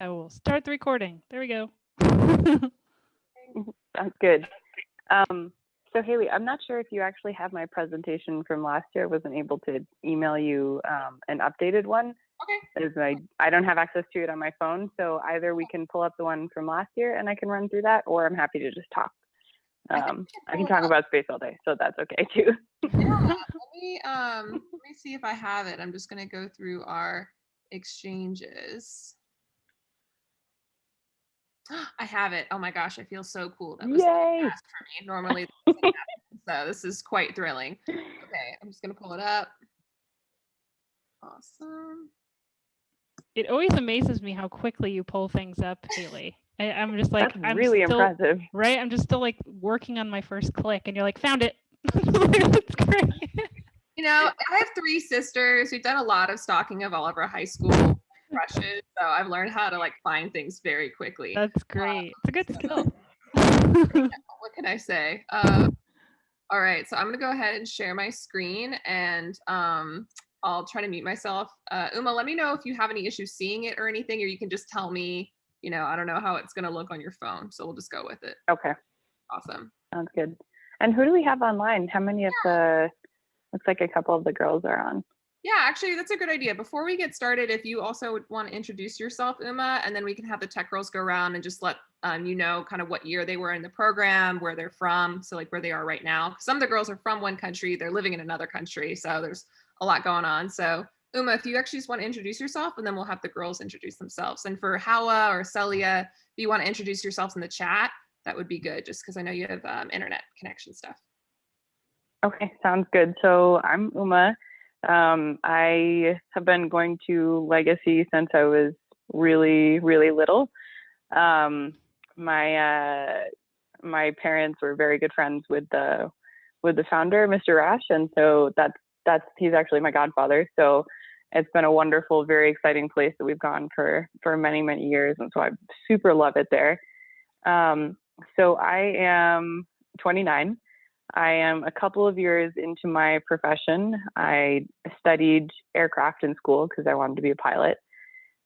I will start the recording. There we go. Sounds good. So Haley, I'm not sure if you actually have my presentation from last year. I wasn't able to email you an updated one. Okay. As I don't have access to it on my phone, so either we can pull up the one from last year and I can run through that, or I'm happy to just talk. I can talk about space all day, so that's okay too. Yeah, let me see if I have it. I'm just gonna go through our exchanges. I have it. Oh my gosh, I feel so cool. That was Yay! fast for me. Normally, this doesn't happen, so this is quite thrilling. Okay, I'm just gonna pull it up. Awesome. It always amazes me how quickly you pull things up, Haley. I'm just like, That's really impressive. Right? I'm just still like working on my first click, and you're like, found it. That's great. You know, I have 3 sisters. We've done a lot of stalking of all of our high school crushes, so I've learned how to like find things very quickly. That's great. It's a good skill. What can I say? All right, so I'm gonna go ahead and share my screen, and I'll try to mute myself. Uma, let me know if you have any issues seeing it or anything, or you can just tell me, you know, I don't know how it's gonna look on your phone, so we'll just go with it. Okay. Awesome. Sounds good. And who do we have online? How many of the, looks like a couple of the girls are on. Yeah, actually, that's a good idea. Before we get started, if you also would want to introduce yourself, Uma, and then we can have the tech girls go around and just let you know kind of what year they were in the program, where they're from, so like where they are right now. Some of the girls are from one country, they're living in another country, so there's a lot going on. So Uma, if you actually just want to introduce yourself, and then we'll have the girls introduce themselves. And for Hawa or Celia, if you want to introduce yourselves in the chat, that would be good, just because I know you have internet connection stuff. Okay, sounds good. So I'm Uma. I have been going to Legacy since I was really, really little. My parents were very good friends with the founder, Mr. Rash, and so he's actually my godfather. So it's been a wonderful, very exciting place that we've gone for many, many years, and so I super love it there. So I am 29. I am a couple of years into my profession. I studied aircraft in school because I wanted to be a pilot.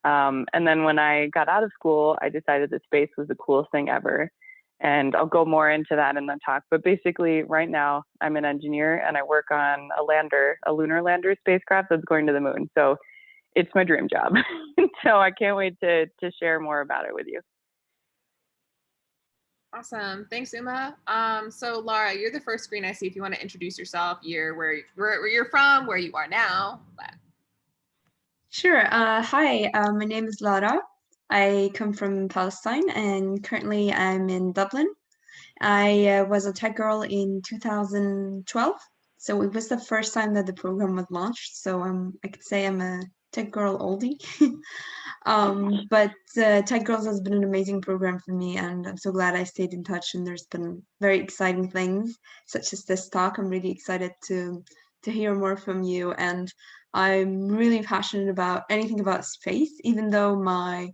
And then when I got out of school, I decided that space was the coolest thing ever. And I'll go more into that in the talk. But basically, right now, I'm an engineer and I work on a lunar lander spacecraft that's going to the moon. So it's my dream job. So I can't wait to share more about it with you. Awesome. Thanks, Uma. So Laura, you're the first screen I see. If you want to introduce yourself, where you're from, where you are now. Sure. Hi, my name is Laura. I come from Palestine and currently I'm in Dublin. I was a tech girl in 2012. So it was the first time that the program was launched. So I could say I'm a tech girl oldie. But Tech Girls has been an amazing program for me, and I'm so glad I stayed in touch. And there's been very exciting things, such as this talk. I'm really excited to hear more from you, and I'm really passionate about anything about space, even though my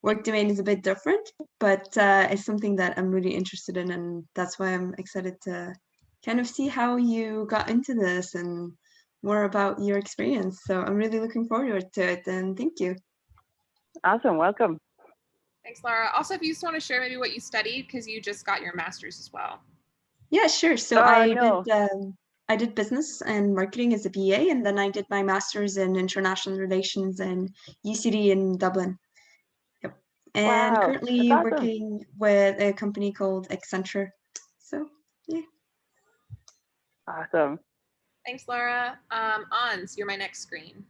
work domain is a bit different. But it's something that I'm really interested in, and that's why I'm excited to kind of see how you got into this and more about your experience. So I'm really looking forward to it, and thank you. Awesome. Welcome. Thanks, Laura. Also, if you just want to share maybe what you studied, because you just got your master's as well. Yeah, sure. So I did business and marketing as a BA, and then I did my master's in international relations in UCD in Dublin. Yep. And currently working with a company called Accenture. So, yeah. Awesome. Thanks, Laura. Ans, you're my next screen.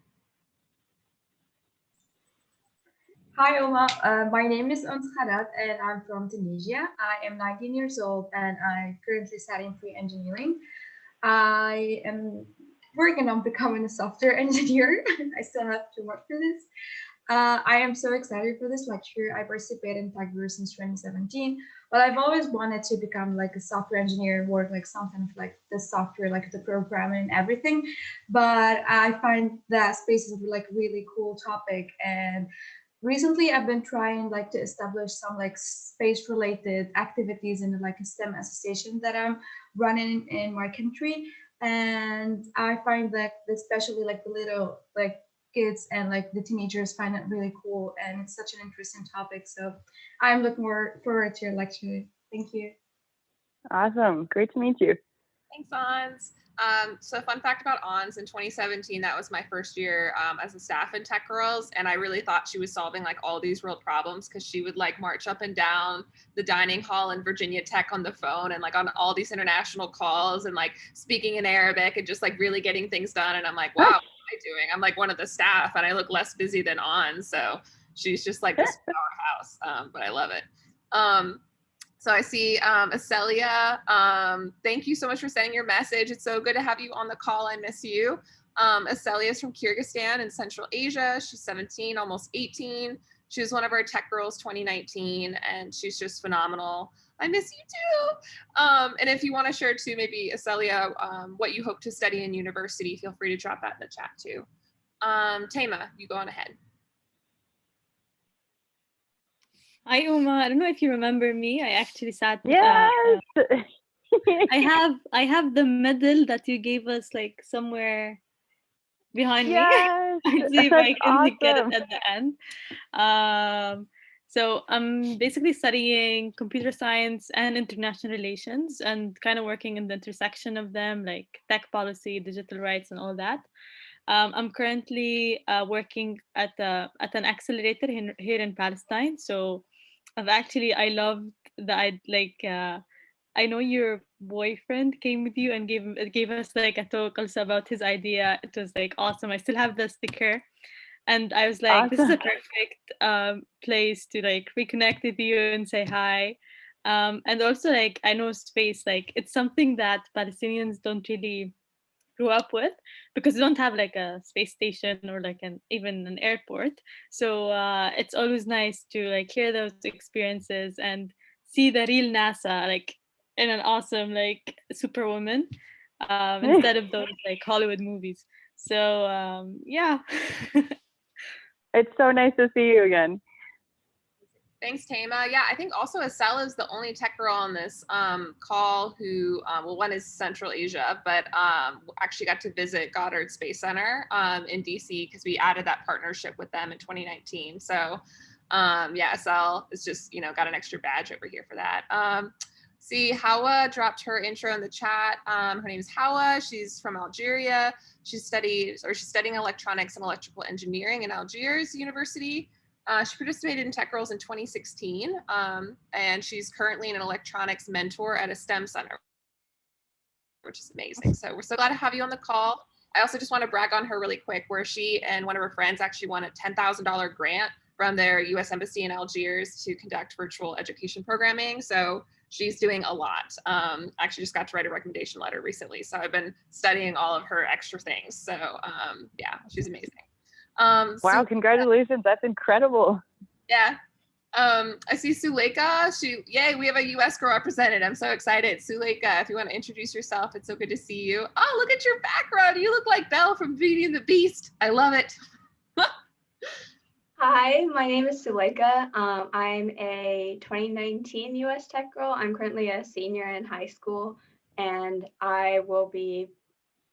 Hi, Oma. My name is Ons Khadat, and I'm from Tunisia. I am 19 years old, and I'm currently studying pre-engineering. I am working on becoming a software engineer. I still have to work for this. I am so excited for this lecture. I participated in TechVer since 2017, but I've always wanted to become like a software engineer, work like something like the software, like the programming and everything. But I find that space is like really cool topic, and recently I've been trying like to establish some like space related activities in like a STEM association that I'm running in my country. And I find that especially like the little like kids and like the teenagers find it really cool, and it's such an interesting topic. So I'm looking forward to your lecture. Thank you. Awesome. Great to meet you. Thanks, Ons. So fun fact about Ons, in 2017, that was my first year as a staff in Tech Girls, and I really thought she was solving like all these world problems because she would like march up and down the dining hall in Virginia Tech on the phone and like on all these international calls and like speaking in Arabic and just like really getting things done. And I'm like, wow, what am I doing? I'm like one of the staff and I look less busy than Ons. So she's just like this powerhouse, but I love it. So I see Acelia. Thank you so much for sending your message. It's so good to have you on the call. I miss you. Acelia is from Kyrgyzstan in Central Asia. She's 17, almost 18. She was one of our Tech Girls 2019, and she's just phenomenal. I miss you too. And if you want to share too, maybe Acelia, what you hope to study in university, feel free to drop that in the chat too. Tama, you go on ahead. Hi, Uma. I don't know if you remember me. I actually sat. Yes. I have the medal that you gave us like somewhere behind me. Yes. I'll see if I can Awesome. get it at the end. So I'm basically studying computer science and international relations and kind of working in the intersection of them, like tech policy, digital rights, and all that. I'm currently working at an accelerator here in Palestine. So I loved that I know your boyfriend came with you and gave us like a talk also about his idea. It was like awesome. I still have the sticker, and I was like, this is a perfect place to like reconnect with you and say hi. And also like I know space, like it's something that Palestinians don't really grew up with because they don't have like a space station or like even an airport. So it's always nice to like hear those experiences and see the real NASA like in an awesome like superwoman instead of those like Hollywood movies. So yeah. It's so nice to see you again. Thanks, Tama. Yeah, I think also Estelle is the only tech girl on this call who, well, one is Central Asia, but actually got to visit Goddard Space Center in DC because we added that partnership with them in 2019. So yeah, Estelle is just, got an extra badge over here for that. See, Hawa dropped her intro in the chat. Her name is Hawa. She's from Algeria. She's studying electronics and electrical engineering in Algiers University. She participated in Tech Girls in 2016, and she's currently an electronics mentor at a STEM center, which is amazing. So we're so glad to have you on the call. I also just want to brag on her really quick, where she and one of her friends actually won a $10,000 grant from their U.S. Embassy in Algiers to conduct virtual education programming. So she's doing a lot. Actually just got to write a recommendation letter recently. So I've been studying all of her extra things. So yeah, she's amazing. Wow, congratulations. That's incredible. Yeah. I see Suleika. Yay, we have a US girl represented. I'm so excited. Suleika, if you want to introduce yourself, it's so good to see you. Oh, look at your background. You look like Belle from Beauty and the Beast. I love it. Hi, my name is Suleika. I'm a 2019 US Tech girl. I'm currently a senior in high school, and I will be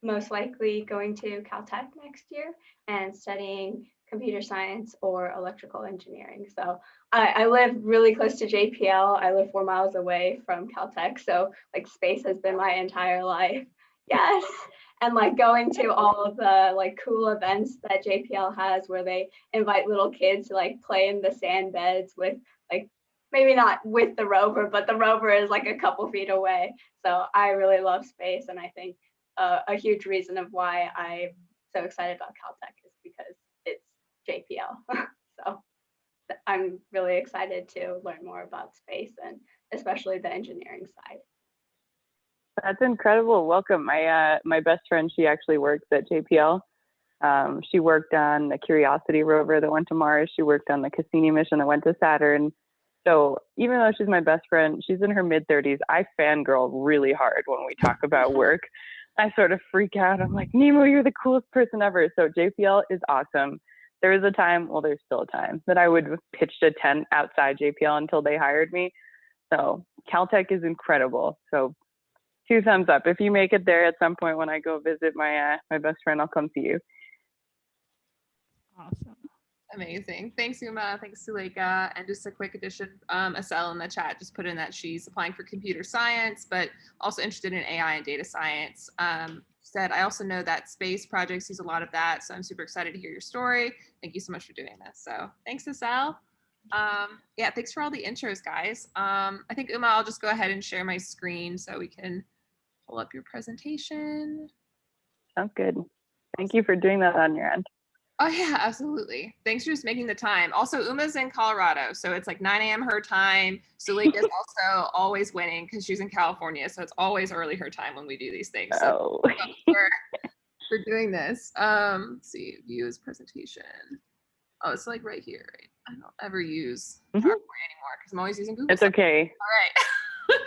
most likely going to Caltech next year and studying computer science or electrical engineering. So I live really close to JPL. I live 4 miles away from Caltech. So like space has been my entire life. Yes. And like going to all of the like cool events that JPL has where they invite little kids to like play in the sand beds with like, maybe not with the rover, but the rover is like a couple feet away. So I really love space, and I think a huge reason of why I'm so excited about Caltech is because it's JPL. So I'm really excited to learn more about space and especially the engineering side. That's incredible. Welcome. My best friend, she actually works at JPL. She worked on the Curiosity rover that went to Mars. She worked on the Cassini mission that went to Saturn. So even though she's my best friend, she's in her mid-30s. I fangirl really hard when we talk about work. I sort of freak out. I'm like, Nemo, you're the coolest person ever. So JPL is awesome. There was a time, well, there's still a time, that I would have pitched a tent outside JPL until they hired me. So Caltech is incredible. So 2 thumbs up. If you make it there at some point when I go visit my best friend, I'll come see you. Awesome. Amazing. Thanks, Uma. Thanks, Suleika. And just a quick addition, Estelle in the chat just put in that she's applying for computer science, but also interested in AI and data science. Said, I also know that space projects use a lot of that, so I'm super excited to hear your story. Thank you so much for doing this. So thanks, Estelle. Yeah, thanks for all the intros, guys. I think, Uma, I'll just go ahead and share my screen so we can pull up your presentation. Sounds good. Thank you for doing that on your end. Oh yeah, absolutely. Thanks for just making the time. Also, Uma's in Colorado, so it's like 9 a.m. her time. Suleika is also always winning because she's in California, so it's always early her time when we do these things. So for doing this. Let's see, view his presentation. Oh, it's like right here, right? I don't ever use PowerPoint anymore because I'm always using Google. It's okay. All right.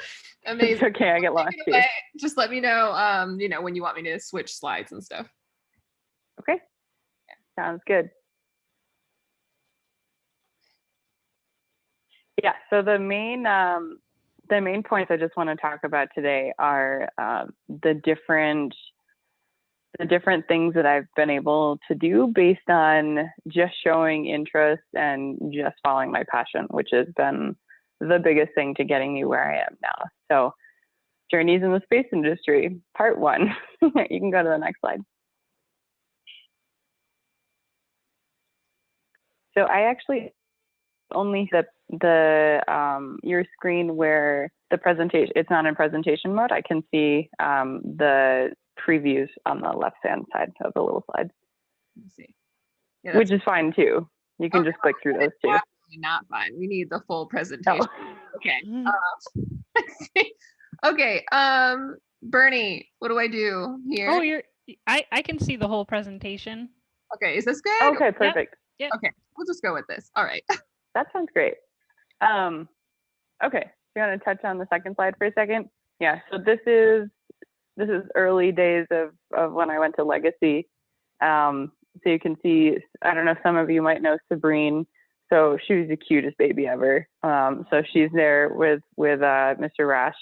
Amazing. It's okay, I get lost too. Just let me know, you know, when you want me to switch slides and stuff. Okay. Sounds good. Yeah, so the main points I just want to talk about today are the different things that I've been able to do based on just showing interest and just following my passion, which has been the biggest thing to getting me where I am now. So journeys in the space industry, part 1. You can go to the next slide. So I actually only your screen where the presentation, it's not in presentation mode. I can see the previews on the left-hand side of the little slides. Let me see. Yeah, which is fine too. You can just click through those too. Absolutely not fine. We need the full presentation. Oh. Okay. Okay. Bernie, what do I do here? Oh, I can see the whole presentation. Okay, is this good? Okay, perfect. Yep. Okay, we'll just go with this. All right. That sounds great. Okay, you want to touch on the second slide for a second? Yeah, so this is early days of when I went to Legacy. So you can see, I don't know, some of you might know Sabrine. So she was the cutest baby ever. So she's there with Mr. Rash.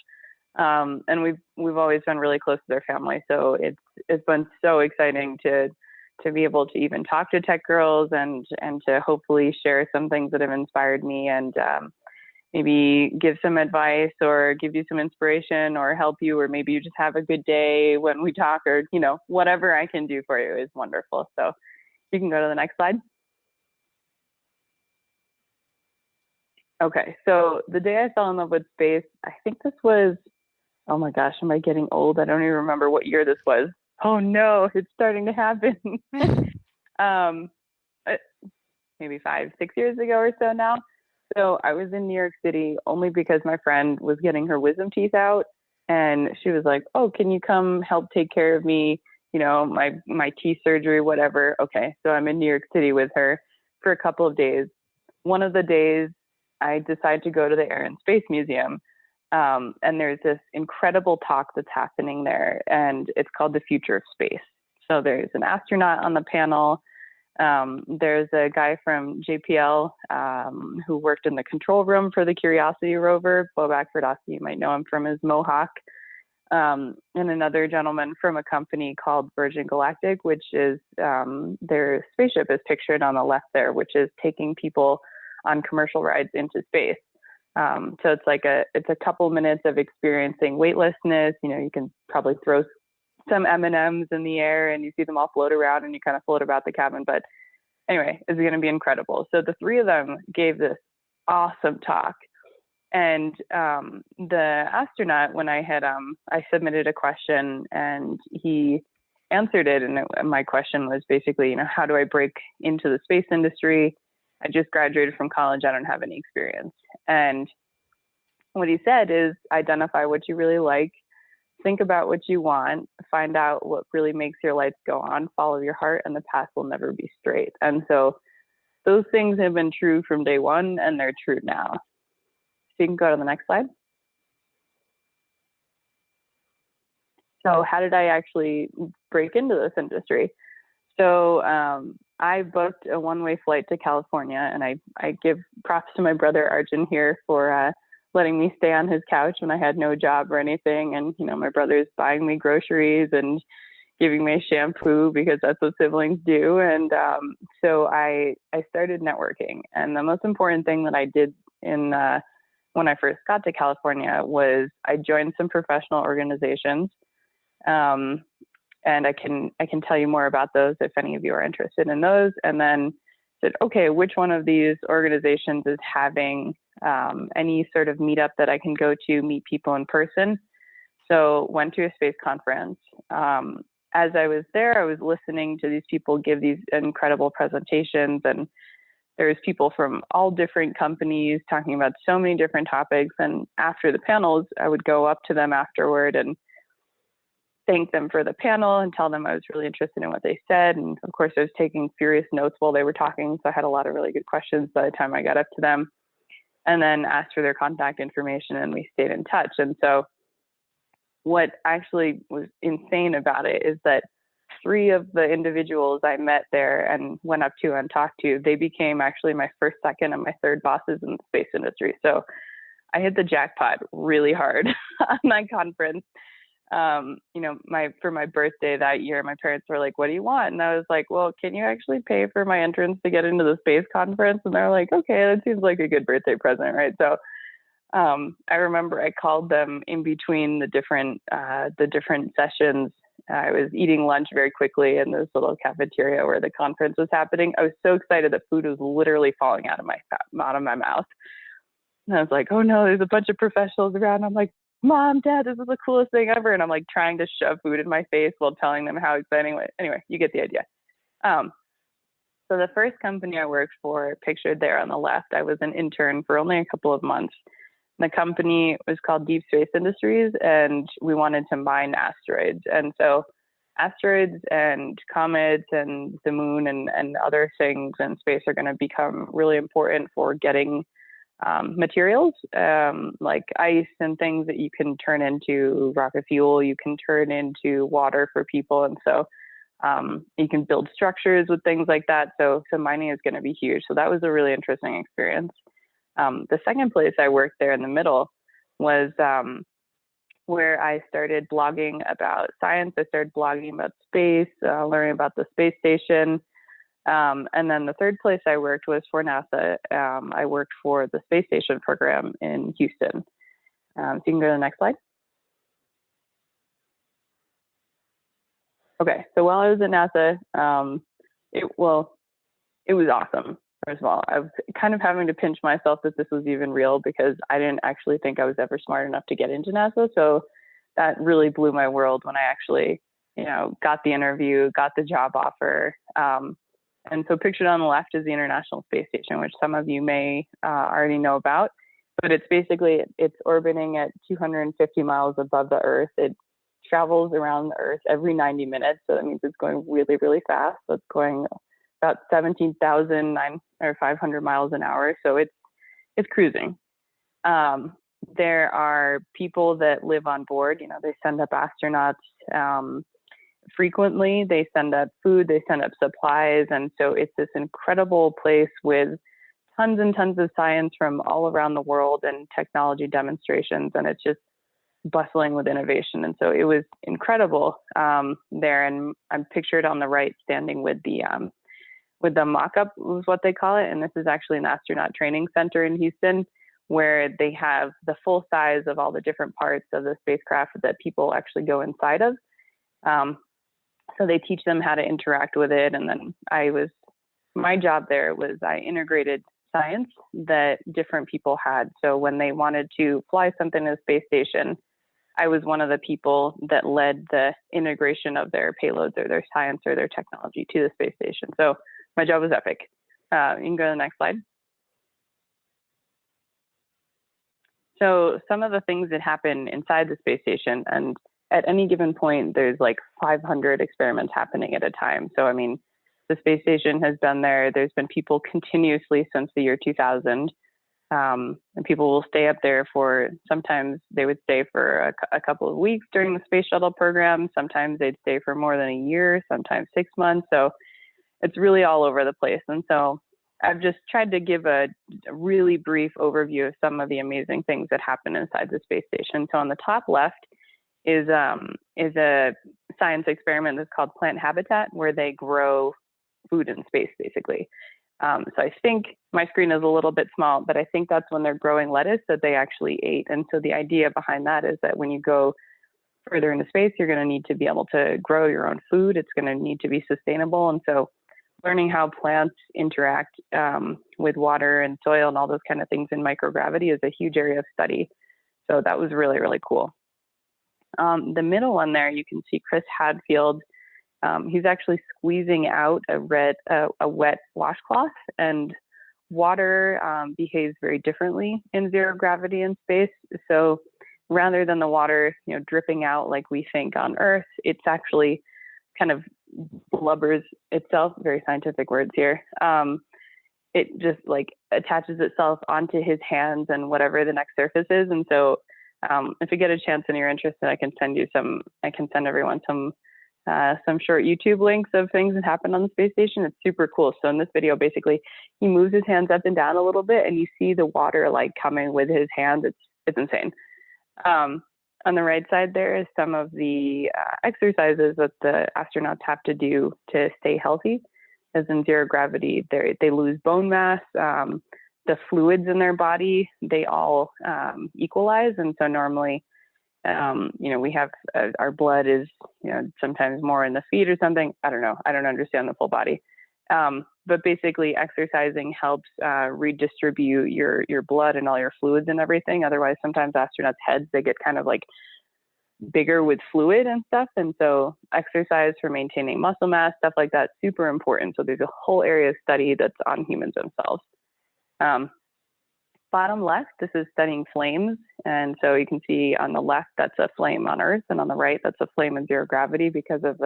And we've always been really close to their family. So it's been so exciting to be able to even talk to tech girls and to hopefully share some things that have inspired me and maybe give some advice or give you some inspiration or help you, or maybe you just have a good day when we talk, or, you know, whatever I can do for you is wonderful. So you can go to the next slide. Okay, so the day I fell in love with space, I think this was, oh my gosh, am I getting old? I don't even remember what year this was. Oh no, it's starting to happen. Maybe 5-6 years ago or so now. So I was in New York City only because my friend was getting her wisdom teeth out, and she was like, "Oh, can you come help take care of me? You know, my teeth surgery, whatever." Okay, so I'm in New York City with her for a couple of days. One of the days, I decided to go to the Air and Space Museum, and there's this incredible talk that's happening there, and it's called The Future of Space. So there's an astronaut on the panel. There's a guy from JPL who worked in the control room for the Curiosity rover, Bobak Verdowski, you might know him from his Mohawk, and another gentleman from a company called Virgin Galactic, which is their spaceship is pictured on the left there, which is taking people on commercial rides into space. So it's like it's a couple minutes of experiencing weightlessness. You know, you can probably throw some M&Ms in the air and you see them all float around and you kind of float about the cabin. But anyway, it's going to be incredible. So the three of them gave this awesome talk. And the astronaut, when I submitted a question and he answered it. And my question was basically, you know, how do I break into the space industry? I just graduated from college. I don't have any experience. And what he said is identify what you really like. Think about what you want, find out what really makes your lights go on, follow your heart, and the path will never be straight. And so those things have been true from day one, and they're true now. So you can go to the next slide. So how did I actually break into this industry? So I booked a one-way flight to California, and I give props to my brother Arjun here for letting me stay on his couch when I had no job or anything. And, you know, my brother's buying me groceries and giving me shampoo because that's what siblings do. And so I started networking. And the most important thing that I did in when I first got to California was I joined some professional organizations. And I can tell you more about those if any of you are interested in those. And then said, okay, which one of these organizations is having any sort of meetup that I can go to meet people in person? So went to a space conference. As I was there, I was listening to these people give these incredible presentations, and there's people from all different companies talking about so many different topics. And after the panels, I would go up to them afterward and thank them for the panel and tell them I was really interested in what they said. And of course, I was taking furious notes while they were talking. So I had a lot of really good questions by the time I got up to them, and then asked for their contact information, and we stayed in touch. And so what actually was insane about it is that 3 of the individuals I met there and went up to and talked to, they became actually my first, second, and my third bosses in the space industry. So I hit the jackpot really hard on that conference. You know, for my birthday that year, my parents were like, "What do you want?" And I was like, "Well, can you actually pay for my entrance to get into the space conference?" And they're like, "Okay, that seems like a good birthday present, right?" So I remember I called them in between the different sessions. I was eating lunch very quickly in this little cafeteria where the conference was happening. I was so excited that food was literally falling out of my mouth. And I was like, "Oh no, there's a bunch of professionals around." I'm like, "Mom, Dad, this is the coolest thing ever." And I'm like trying to shove food in my face while telling them how exciting. Anyway, you get the idea. So the first company I worked for, pictured there on the left, I was an intern for only a couple of months. The company was called Deep Space Industries, and we wanted to mine asteroids. And so asteroids and comets and the moon and other things in space are going to become really important for getting materials like ice and things that you can turn into rocket fuel, you can turn into water for people. And so you can build structures with things like that. So mining is going to be huge. So that was a really interesting experience. The second place I worked there in the middle was where I started blogging about science. I started blogging about space, learning about the space station. And then the third place I worked was for NASA. I worked for the space station program in Houston. So you can go to the next slide. Okay, so while I was at NASA, it was awesome. First of all, I was kind of having to pinch myself that this was even real because I didn't actually think I was ever smart enough to get into NASA. So that really blew my world when I actually, got the interview, got the job offer. And so pictured on the left is the International Space Station, which some of you may already know about. But it's basically, it's orbiting at 250 miles above the Earth. It travels around the Earth every 90 minutes. So that means it's going really, really fast. So it's going about 17,500 miles an hour. So it's cruising. There are people that live on board. They send up astronauts frequently. They send up food, they send up supplies. And so it's this incredible place with tons and tons of science from all around the world and technology demonstrations. And it's just bustling with innovation. And so it was incredible there. And I'm pictured on the right standing with the mock-up was what they call it. And this is actually an astronaut training center in Houston, where they have the full size of all the different parts of the spacecraft that people actually go inside of. So they teach them how to interact with it. And then my job there was I integrated science that different people had. So when they wanted to fly something to the space station, I was one of the people that led the integration of their payloads or their science or their technology to the space station. So my job was epic. You can go to the next slide. So some of the things that happen inside the space station, and at any given point, there's like 500 experiments happening at a time. So, I mean, the space station has been there. There's been people continuously since the year 2000. And people will stay up there sometimes they would stay for a couple of weeks during the space shuttle program. Sometimes they'd stay for more than a year, sometimes 6 months. So it's really all over the place. And so I've just tried to give a really brief overview of some of the amazing things that happen inside the space station. So on the top left is a science experiment that's called Plant Habitat, where they grow food in space, basically. So I think my screen is a little bit small, but I think that's when they're growing lettuce that they actually ate. And so the idea behind that is that when you go further into space, you're going to need to be able to grow your own food. It's going to need to be sustainable. And so learning how plants interact with water and soil and all those kind of things in microgravity is a huge area of study. So that was really, really cool. The middle one there, you can see Chris Hadfield. He's actually squeezing out a wet washcloth, and water behaves very differently in zero gravity in space. So rather than the water, dripping out like we think on Earth, it's actually kind of blubbers itself, very scientific words here. It just like attaches itself onto his hands and whatever the next surface is. And so if you get a chance and you're interested, I can send everyone some short YouTube links of things that happen on the space station. It's super cool. So in this video, basically, he moves his hands up and down a little bit, and you see the water like coming with his hands. It's insane. On the right side there is some of the exercises that the astronauts have to do to stay healthy. As in zero gravity, they lose bone mass. The fluids in their body, they all equalize. And so normally, we have our blood is, sometimes more in the feet or something. I don't know. I don't understand the full body. But basically exercising helps redistribute your blood and all your fluids and everything. Otherwise, sometimes astronauts' heads, they get kind of like bigger with fluid and stuff. And so exercise for maintaining muscle mass, stuff like that, super important. So there's a whole area of study that's on humans themselves. Bottom left, this is studying flames. And so you can see on the left, that's a flame on Earth, and on the right, that's a flame in zero gravity because of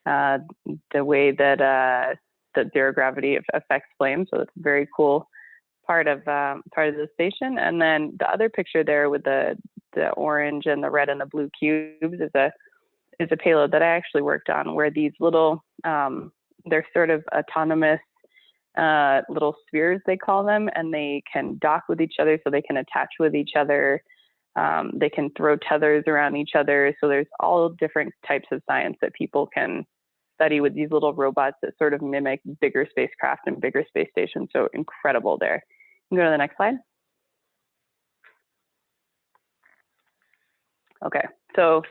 the way that zero gravity affects flames. So it's a very cool part of the station. And then the other picture there with the orange and the red and the blue cubes is a payload that I actually worked on, where these little they're sort of autonomous little spheres, they call them, and they can dock with each other, so they can attach with each other. They can throw tethers around each other. So there's all different types of science that people can study with these little robots that sort of mimic bigger spacecraft and bigger space stations. So incredible there. You can go to the next slide. Okay, so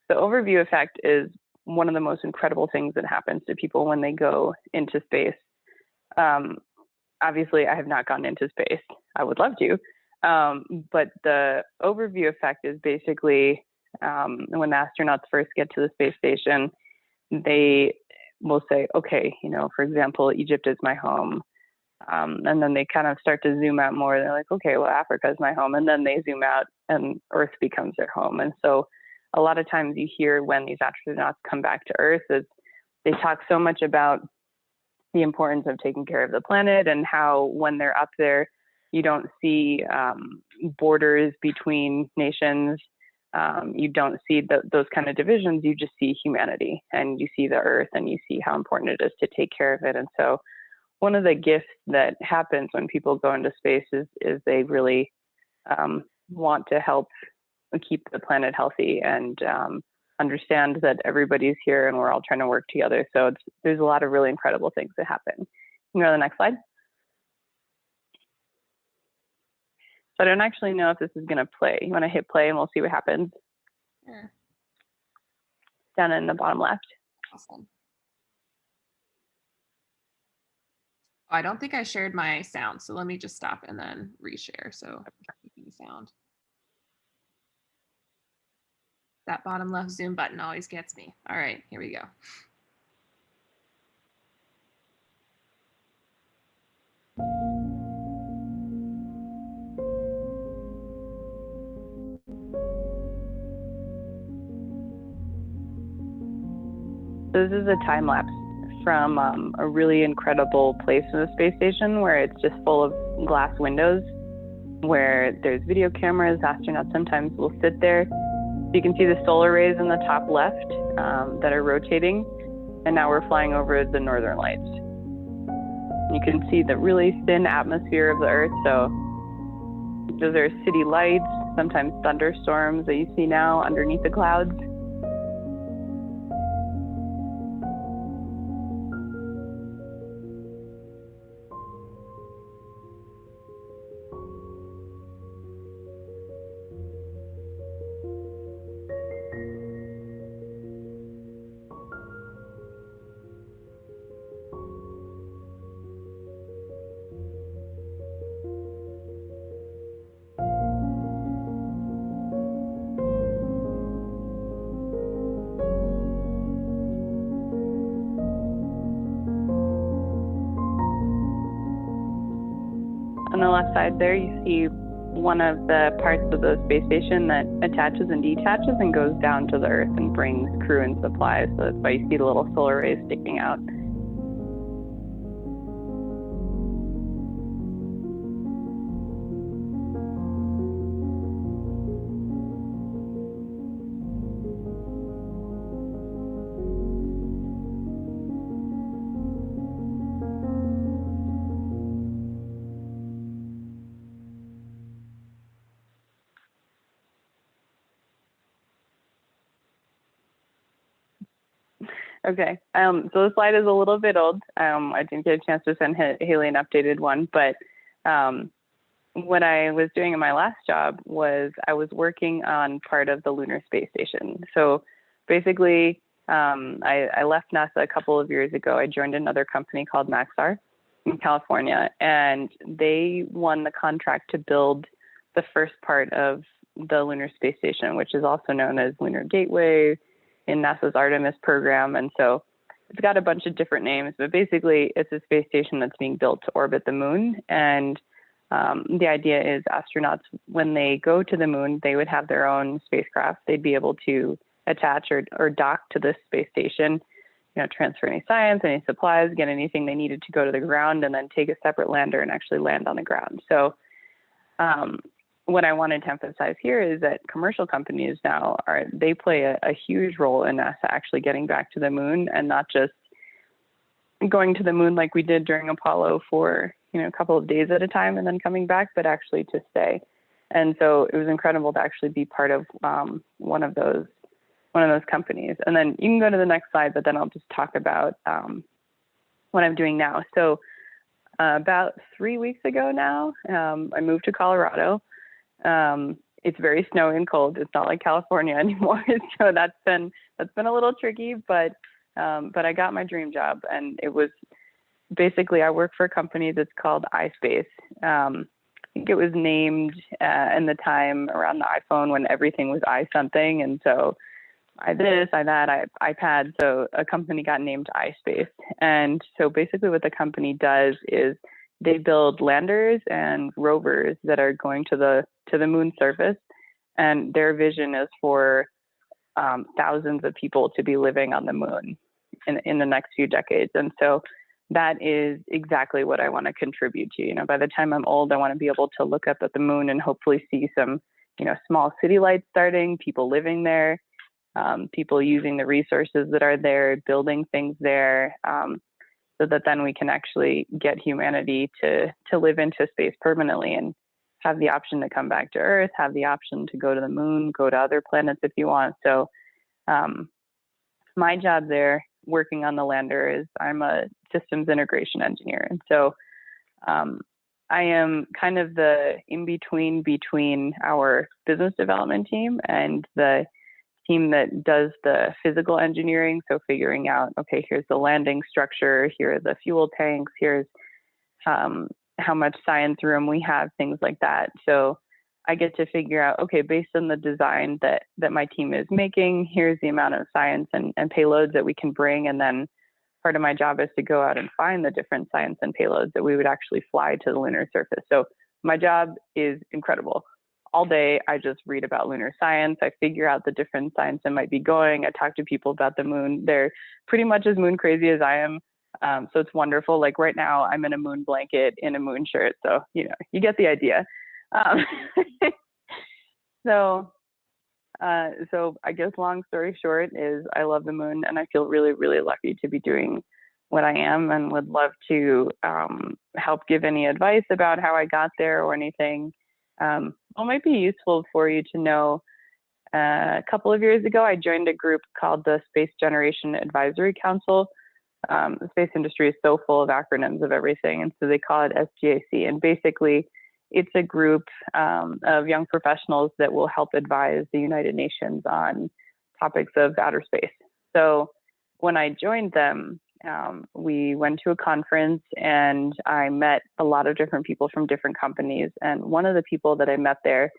the overview effect is one of the most incredible things that happens to people when they go into space. Obviously, I have not gone into space. I would love to. But the overview effect is basically when the astronauts first get to the space station, they will say, okay, for example, Egypt is my home. And then they kind of start to zoom out more. They're like, okay, well, Africa is my home. And then they zoom out and Earth becomes their home. And so a lot of times you hear when these astronauts come back to Earth is they talk so much about the importance of taking care of the planet and how when they're up there, you don't see borders between nations. You don't see those kind of divisions. You just see humanity, and you see the Earth, and you see how important it is to take care of it. And so one of the gifts that happens when people go into space is they really want to help keep the planet healthy and understand that everybody's here and we're all trying to work together. So there's a lot of really incredible things that happen. You can go to the next slide. So I don't actually know if this is going to play. You want to hit play and we'll see what happens. Sure. Down in the bottom left. Awesome. I don't think I shared my sound, so let me just stop and then reshare. So making sound. That bottom left zoom button always gets me. All right, here we go. So this is a time lapse from a really incredible place in the space station where it's just full of glass windows, where there's video cameras. Astronauts sometimes will sit there. You can see the solar rays in the top left that are rotating, and now we're flying over the northern lights. You can see the really thin atmosphere of the Earth. So those are city lights. sometimes thunderstorms that you see now underneath the clouds. On the left side there, you see one of the parts of the space station that attaches and detaches and goes down to the Earth and brings crew and supplies. So that's why you see the little solar rays sticking out. Okay, so the slide is a little bit old. I didn't get a chance to send Haley an updated one, but what I was doing in my last job was I was working on part of the lunar space station. So basically, I left NASA a couple of years ago. I joined another company called Maxar in California, and they won the contract to build the first part of the lunar space station, which is also known as Lunar Gateway in NASA's Artemis program. And so it's got a bunch of different names, but basically it's a space station that's being built to orbit the moon. And the idea is astronauts, when they go to the moon, they would have their own spacecraft. They'd be able to attach or dock to this space station, transfer any science, any supplies, get anything they needed to go to the ground, and then take a separate lander and actually land on the ground. So what I wanted to emphasize here is that commercial companies now they play a huge role in NASA actually getting back to the moon, and not just going to the moon like we did during Apollo for a couple of days at a time and then coming back, but actually to stay. And so it was incredible to actually be part of one of those companies. And then you can go to the next slide, but then I'll just talk about what I'm doing now. So about 3 weeks ago now, I moved to Colorado. It's very snowy and cold. It's not like California anymore. So that's been a little tricky, but I got my dream job, and it was basically I work for a company that's called iSpace. I think it was named in the time around the iPhone when everything was i something, and so I this, I that, iPad. So a company got named iSpace, and so basically what the company does is they build landers and rovers that are going to the moon surface, and their vision is for thousands of people to be living on the moon in the next few decades. And so that is exactly what I want to contribute to. By the time I'm old, I want to be able to look up at the moon and hopefully see some, small city lights starting, people living there, people using the resources that are there, building things there, so that then we can actually get humanity to live into space permanently and have the option to come back to Earth, have the option to go to the moon, go to other planets if you want. So my job there, working on the lander, is I'm a systems integration engineer. And so I am kind of the in-between between our business development team and the team that does the physical engineering. So figuring out, okay, here's the landing structure, here are the fuel tanks, here's how much science room we have, things like that. So I get to figure out, okay, based on the design that my team is making, here's the amount of science and payloads that we can bring. And then part of my job is to go out and find the different science and payloads that we would actually fly to the lunar surface. So my job is incredible. All day, I just read about lunar science. I figure out the different science that might be going. I talk to people about the moon. They're pretty much as moon crazy as I am. So it's wonderful. Like right now, I'm in a moon blanket in a moon shirt. So, you get the idea. So I guess long story short is I love the moon, and I feel really, really lucky to be doing what I am, and would love to help give any advice about how I got there or anything. What might be useful for you to know, a couple of years ago, I joined a group called the Space Generation Advisory Council. The space industry is so full of acronyms of everything, and so they call it SGAC. And basically, it's a group of young professionals that will help advise the United Nations on topics of outer space. So when I joined them, we went to a conference and I met a lot of different people from different companies. And one of the people that I met there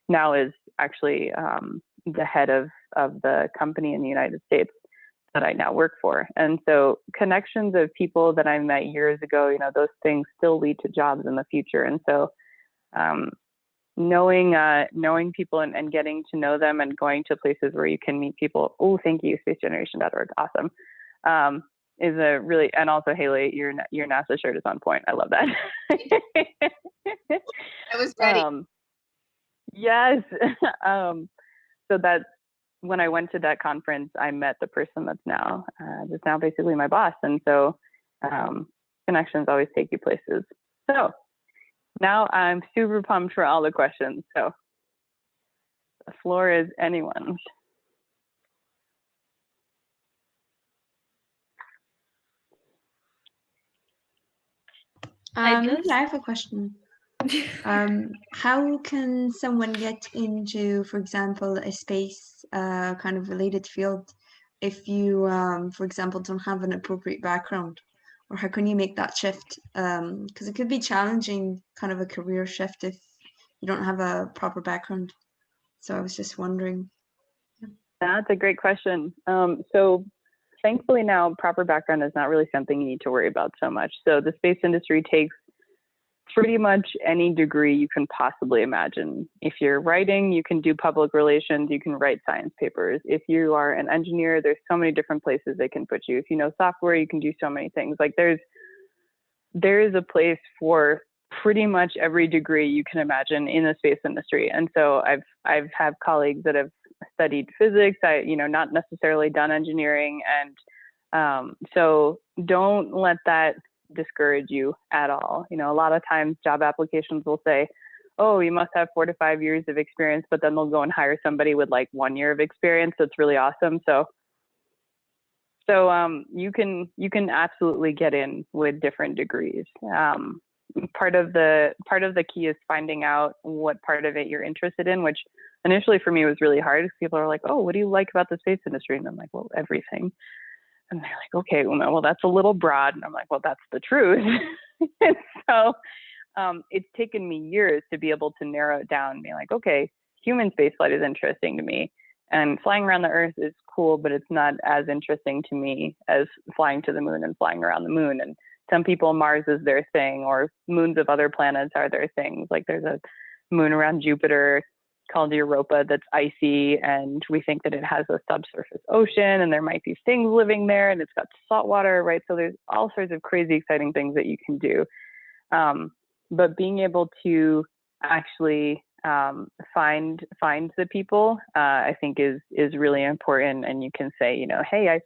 now is actually the head of the company in the United States that I now work for. And so connections of people that I met years ago, you know, those things still lead to jobs in the future. And so knowing people and getting to know them and going to places where you can meet people. Oh, thank you, spacegeneration.org. Awesome. Is a really, and also Haley, your NASA shirt is on point. I love that. I was ready. Yes. So that's when I went to that conference, I met the person that's now basically my boss. And so connections always take you places. So now I'm super pumped for all the questions. So the floor is anyone's. Yeah, I have a question. How can someone get into, for example, a space kind of related field if you, for example, don't have an appropriate background? Or how can you make that shift? Because it could be challenging, kind of a career shift if you don't have a proper background. So I was just wondering. That's a great question. So thankfully now, proper background is not really something you need to worry about so much. So the space industry takes pretty much any degree you can possibly imagine. If you're writing, you can do public relations, you can write science papers. If you are an engineer, there's so many different places they can put you. If you know software, you can do so many things. Like there is a place for pretty much every degree you can imagine in the space industry. And so I've had colleagues that have studied physics, not necessarily done engineering. And so don't let that discourage you at all. You know, a lot of times job applications will say, oh, you must have 4 to 5 years of experience, but then they'll go and hire somebody with like 1 year of experience. So it's really awesome. So you can absolutely get in with different degrees. Part of the key is finding out what part of it you're interested in, which initially for me was really hard because people are like, oh, what do you like about the space industry? And I'm like, well, everything. And they're like, okay, well, that's a little broad. And I'm like, well, that's the truth. And so it's taken me years to be able to narrow it down and be like, okay, human spaceflight is interesting to me. And flying around the Earth is cool, but it's not as interesting to me as flying to the moon and flying around the moon. And some people, Mars is their thing, or moons of other planets are their things. Like there's a moon around Jupiter called Europa that's icy, and we think that it has a subsurface ocean and there might be things living there and it's got salt water, right? So there's all sorts of crazy exciting things that you can do. But being able to actually find the people, I think is really important. And you can say, you know, hey,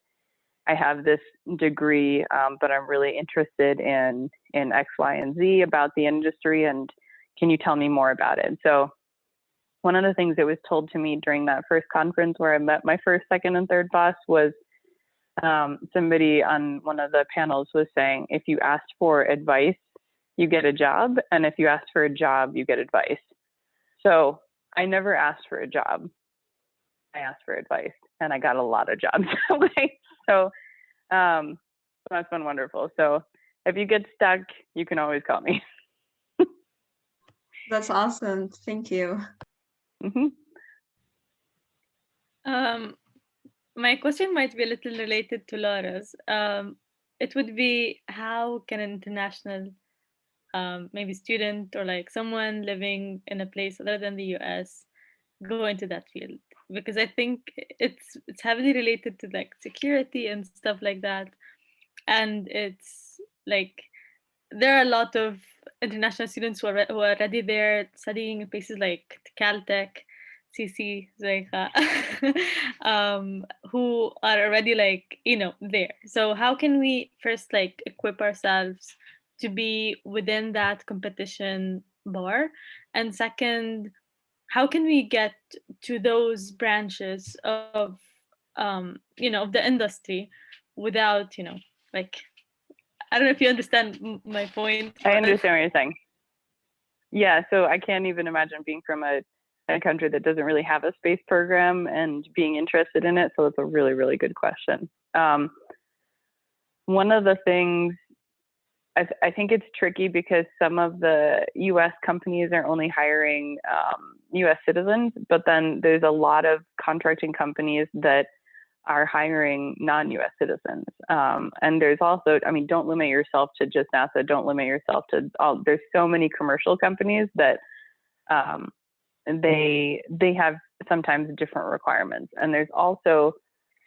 I have this degree, but I'm really interested in X, Y, and Z about the industry, and can you tell me more about it? So one of the things that was told to me during that first conference where I met my first, second, and third boss was somebody on one of the panels was saying, if you ask for advice, you get a job. And if you ask for a job, you get advice. So I never asked for a job. I asked for advice and I got a lot of jobs. So that's been wonderful. So if you get stuck, you can always call me. That's awesome. Thank you. Mm-hmm. My question might be a little related to Laura's. It would be, how can an international maybe student or like someone living in a place other than the US go into that field? Because I think it's heavily related to like security and stuff like that. And it's like there are a lot of international students who are already there studying in places like Caltech, CC, Zayka, who are already like, there. So how can we first like equip ourselves to be within that competition bar? And second, how can we get to those branches of of the industry without like, I don't know if you understand my point, I but understand what you're saying. Yeah, so I can't even imagine being from a country that doesn't really have a space program and being interested in it. So it's a really, really good question. One of the things, I think it's tricky because some of the US companies are only hiring US citizens, but then there's a lot of contracting companies that are hiring non-US citizens. And there's also, I mean, don't limit yourself to just NASA, don't limit yourself to all, there's so many commercial companies that they have sometimes different requirements. And there's also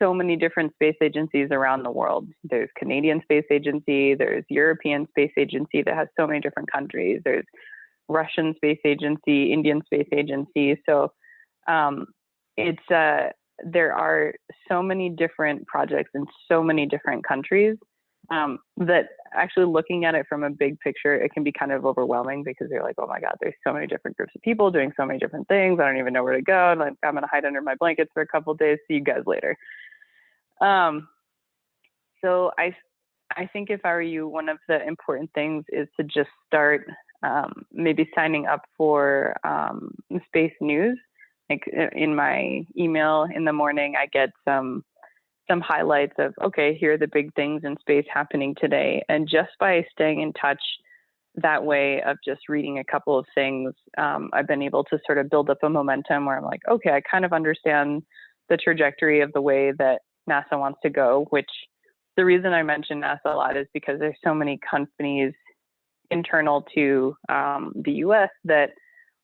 so many different space agencies around the world. There's Canadian Space Agency, there's European Space Agency that has so many different countries. There's Russian Space Agency, Indian Space Agency. So there are so many different projects in so many different countries that actually looking at it from a big picture, it can be kind of overwhelming because you're like, oh my God, there's so many different groups of people doing so many different things. I don't even know where to go. Like, I'm going to hide under my blankets for a couple of days. See you guys later. So I think if I were you, one of the important things is to just start maybe signing up for space news. Like in my email in the morning, I get some highlights of, okay, here are the big things in space happening today. And just by staying in touch that way of just reading a couple of things, I've been able to sort of build up a momentum where I'm like, okay, I kind of understand the trajectory of the way that NASA wants to go, which the reason I mention NASA a lot is because there's so many companies internal to the US that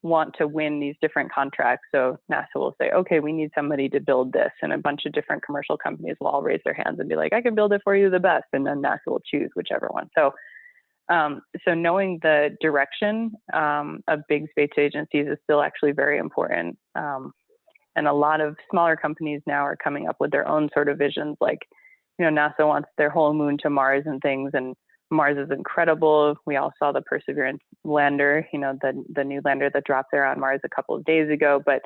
want to win these different contracts. So NASA will say, okay, we need somebody to build this. And a bunch of different commercial companies will all raise their hands and be like, I can build it for you the best. And then NASA will choose whichever one. So knowing the direction of big space agencies is still actually very important. And a lot of smaller companies now are coming up with their own sort of visions. Like, NASA wants their whole moon to Mars and things, and Mars is incredible. We all saw the Perseverance lander, the new lander that dropped there on Mars a couple of days ago. But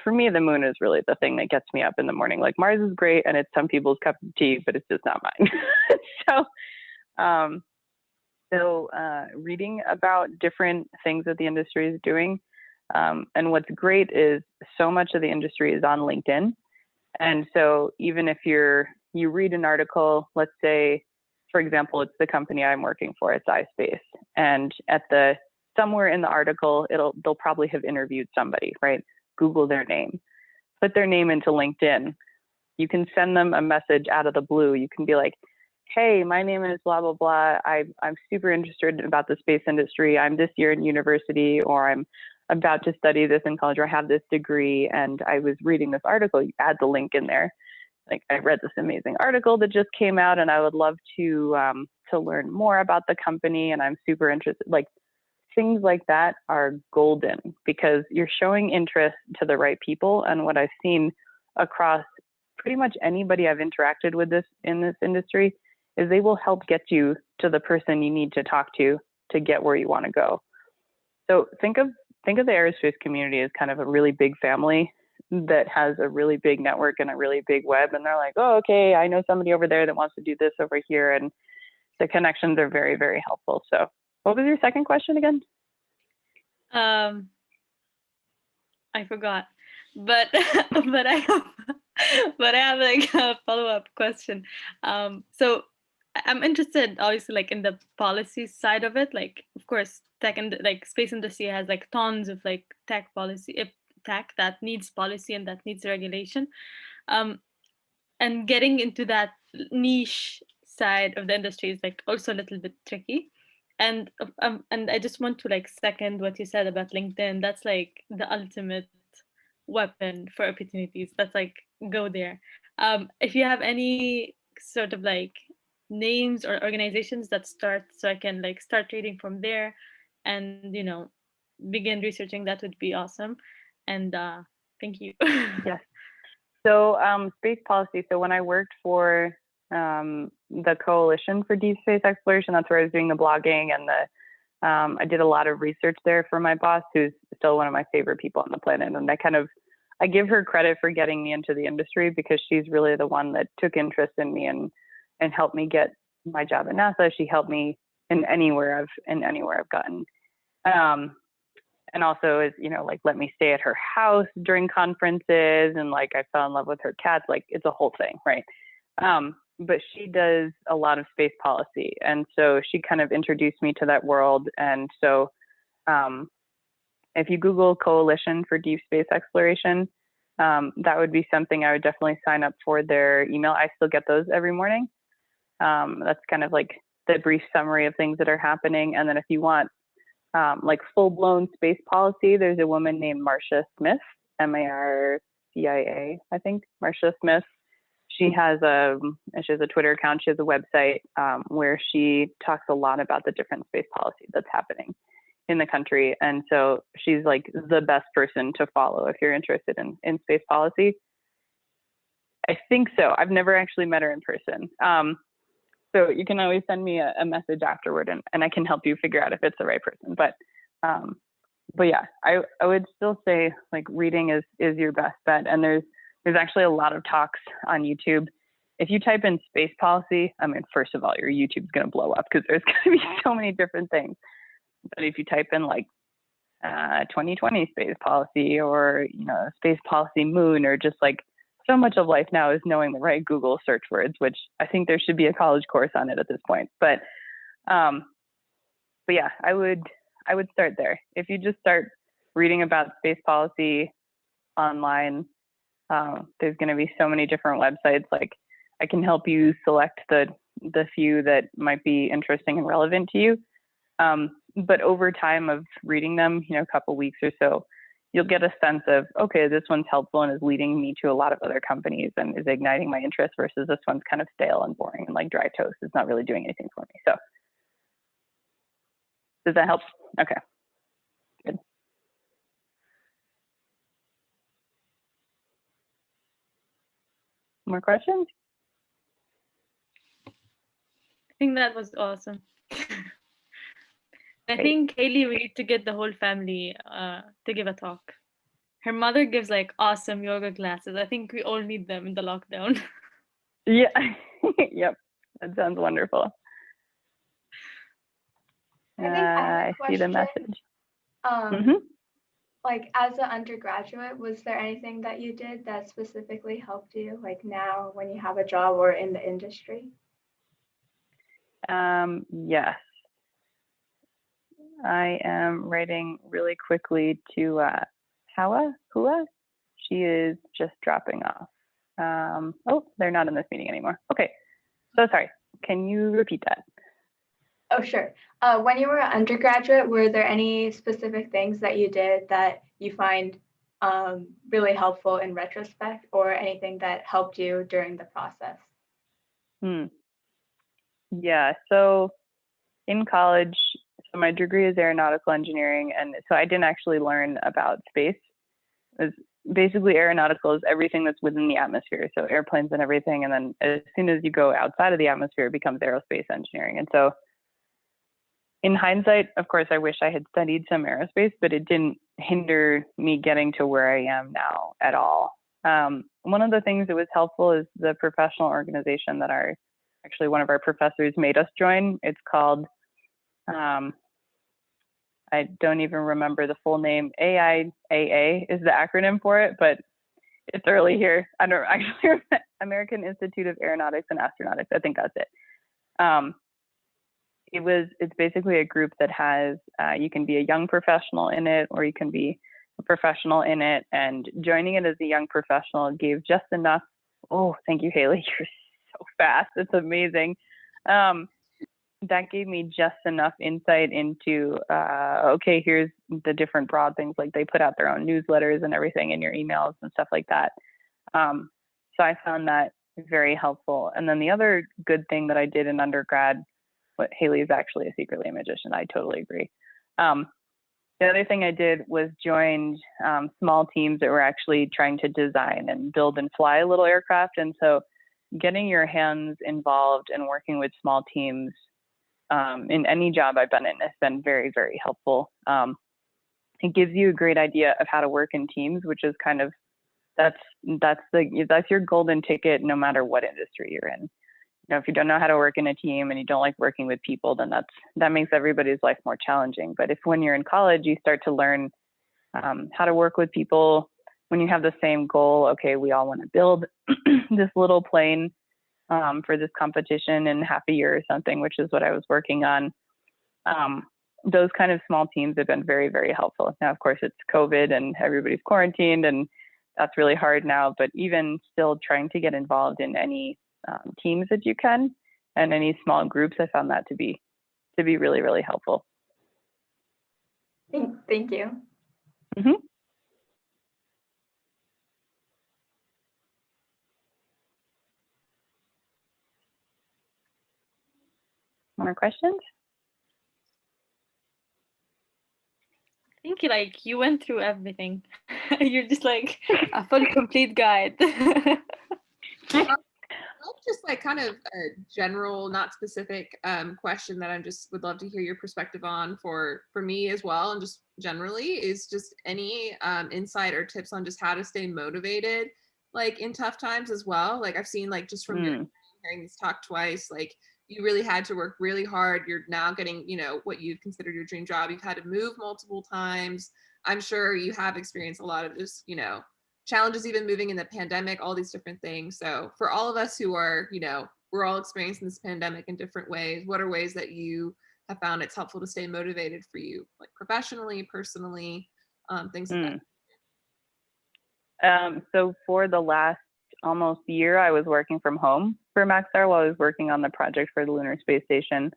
for me, the moon is really the thing that gets me up in the morning. Like, Mars is great and it's some people's cup of tea, but it's just not mine. So reading about different things that the industry is doing. And what's great is so much of the industry is on LinkedIn. And so even if you read an article, let's say, for example, it's the company I'm working for, it's iSpace. And somewhere in the article, they'll probably have interviewed somebody, right? Google their name, put their name into LinkedIn. You can send them a message out of the blue. You can be like, hey, my name is blah, blah, blah. I'm super interested about the space industry. I'm this year in university, or I'm about to study this in college, or I have this degree, and I was reading this article. You add the link in there. Like, I read this amazing article that just came out, and I would love to learn more about the company, and I'm super interested. Like, things like that are golden because you're showing interest to the right people. And what I've seen across pretty much anybody I've interacted with in this industry is they will help get you to the person you need to talk to get where you want to go. So think of the aerospace community as kind of a really big family that has a really big network and a really big web. And they're like, oh, okay, I know somebody over there that wants to do this over here. And the connections are very, very helpful. So what was your second question again? I forgot, but I have like a follow-up question. So I'm interested, obviously, like in the policy side of it. Like, of course, tech and like space industry has like tons of like tech policy, tech that needs policy and that needs regulation. And getting into that niche side of the industry is like also a little bit tricky. And I just want to like second what you said about LinkedIn. That's like the ultimate weapon for opportunities. That's like, go there. If you have any sort of like names or organizations that start, so I can like start reading from there and begin researching, that would be awesome. And thank you. Yes. So space policy. So when I worked for the Coalition for Deep Space Exploration, that's where I was doing the blogging and I did a lot of research there for my boss, who's still one of my favorite people on the planet. And I give her credit for getting me into the industry, because she's really the one that took interest in me and helped me get my job at NASA. She helped me in anywhere I've gotten. And also is, like, let me stay at her house during conferences, and like I fell in love with her cats. Like, it's a whole thing, right? But she does a lot of space policy, and so she kind of introduced me to that world. And so if you Google Coalition for Deep Space Exploration, that would be something I would definitely sign up for. Their email, I still get those every morning. That's kind of like the brief summary of things that are happening. And then if you want like full-blown space policy, there's a woman named Marcia Smith, Marcia, I think, Marcia Smith. She has a Twitter account. She has a website where she talks a lot about the different space policy that's happening in the country. And so she's like the best person to follow if you're interested in space policy. I think so. I've never actually met her in person. So you can always send me a message afterward, and I can help you figure out if it's the right person. But yeah, I would still say like reading is your best bet. And there's actually a lot of talks on YouTube. If you type in space policy, I mean, first of all, your YouTube's going to blow up because there's going to be so many different things. But if you type in like 2020 space policy, or space policy moon, or just like, so much of life now is knowing the right Google search words, which I think there should be a college course on it at this point. But yeah, I would start there. If you just start reading about space policy online, there's going to be so many different websites. Like, I can help you select the few that might be interesting and relevant to you. But over time of reading them, a couple weeks or so, you'll get a sense of, okay, this one's helpful and is leading me to a lot of other companies and is igniting my interest, versus this one's kind of stale and boring and like dry toast. It's not really doing anything for me. So does that help? Okay, good. More questions? I think that was awesome. I Great. think Haley, we need to get the whole family to give a talk. Her mother gives like awesome yoga classes. I think we all need them in the lockdown. Yeah, yep, that sounds wonderful. I think I have a see the question. message. Like, as an undergraduate, was there anything that you did that specifically helped you, like now when you have a job or in the industry? Yes. I am writing really quickly to Hua. She is just dropping off. Oh, they're not in this meeting anymore. Okay, so sorry. Can you repeat that? Oh, sure. When you were an undergraduate, were there any specific things that you did that you find really helpful in retrospect, or anything that helped you during the process? Yeah, so in college, so my degree is aeronautical engineering, and so I didn't actually learn about space. Basically, aeronautical is everything that's within the atmosphere, so airplanes and everything. And then as soon as you go outside of the atmosphere, it becomes aerospace engineering. And so in hindsight, of course, I wish I had studied some aerospace, but it didn't hinder me getting to where I am now at all. One of the things that was helpful is the professional organization that actually one of our professors made us join. It's called, I don't even remember the full name. AIAA is the acronym for it, but it's early here. I don't actually remember. American Institute of Aeronautics and Astronautics. I think that's it. It's basically a group that has, you can be a young professional in it, or you can be a professional in it. And joining it as a young professional gave just enough. Oh, thank you, Haley. You're so fast. It's amazing. That gave me just enough insight into, okay, here's the different broad things, like they put out their own newsletters and everything in your emails and stuff like that. So I found that very helpful. And then the other good thing that I did in undergrad, what Haley is actually a secretly a magician. I totally agree. The other thing I did was joined small teams that were actually trying to design and build and fly a little aircraft. And so getting your hands involved and working with small teams in any job I've been in has been very, very helpful. It gives you a great idea of how to work in teams, which is kind of, that's your golden ticket no matter what industry you're in. You know, if you don't know how to work in a team and you don't like working with people, then that makes everybody's life more challenging. But if when you're in college, you start to learn how to work with people, when you have the same goal, okay, we all want to build this little plane for this competition in half a year or something, which is what I was working on. Those kind of small teams have been very, very helpful. Now, of course, it's COVID and everybody's quarantined, and that's really hard now, but even still trying to get involved in any teams that you can and any small groups, I found that to be really, really helpful. Thank you. Mm-hmm. More questions? I think you went through everything. You're just like a full complete guide. Just like kind of a general, not specific question that I just would love to hear your perspective on for me as well, and just generally is just any insight or tips on just how to stay motivated like in tough times as well. Like I've seen like just from your hearing this talk twice, like you really had to work really hard. You're now getting, you know, what you'd considered your dream job. You've had to move multiple times. I'm sure you have experienced a lot of just, you know, challenges, even moving in the pandemic, all these different things. So for all of us who are, you know, we're all experiencing this pandemic in different ways. What are ways that you have found it's helpful to stay motivated for you, like professionally, personally, things like that? So for the last almost year, I was working from home for Maxar while I was working on the project for the Lunar Space Station.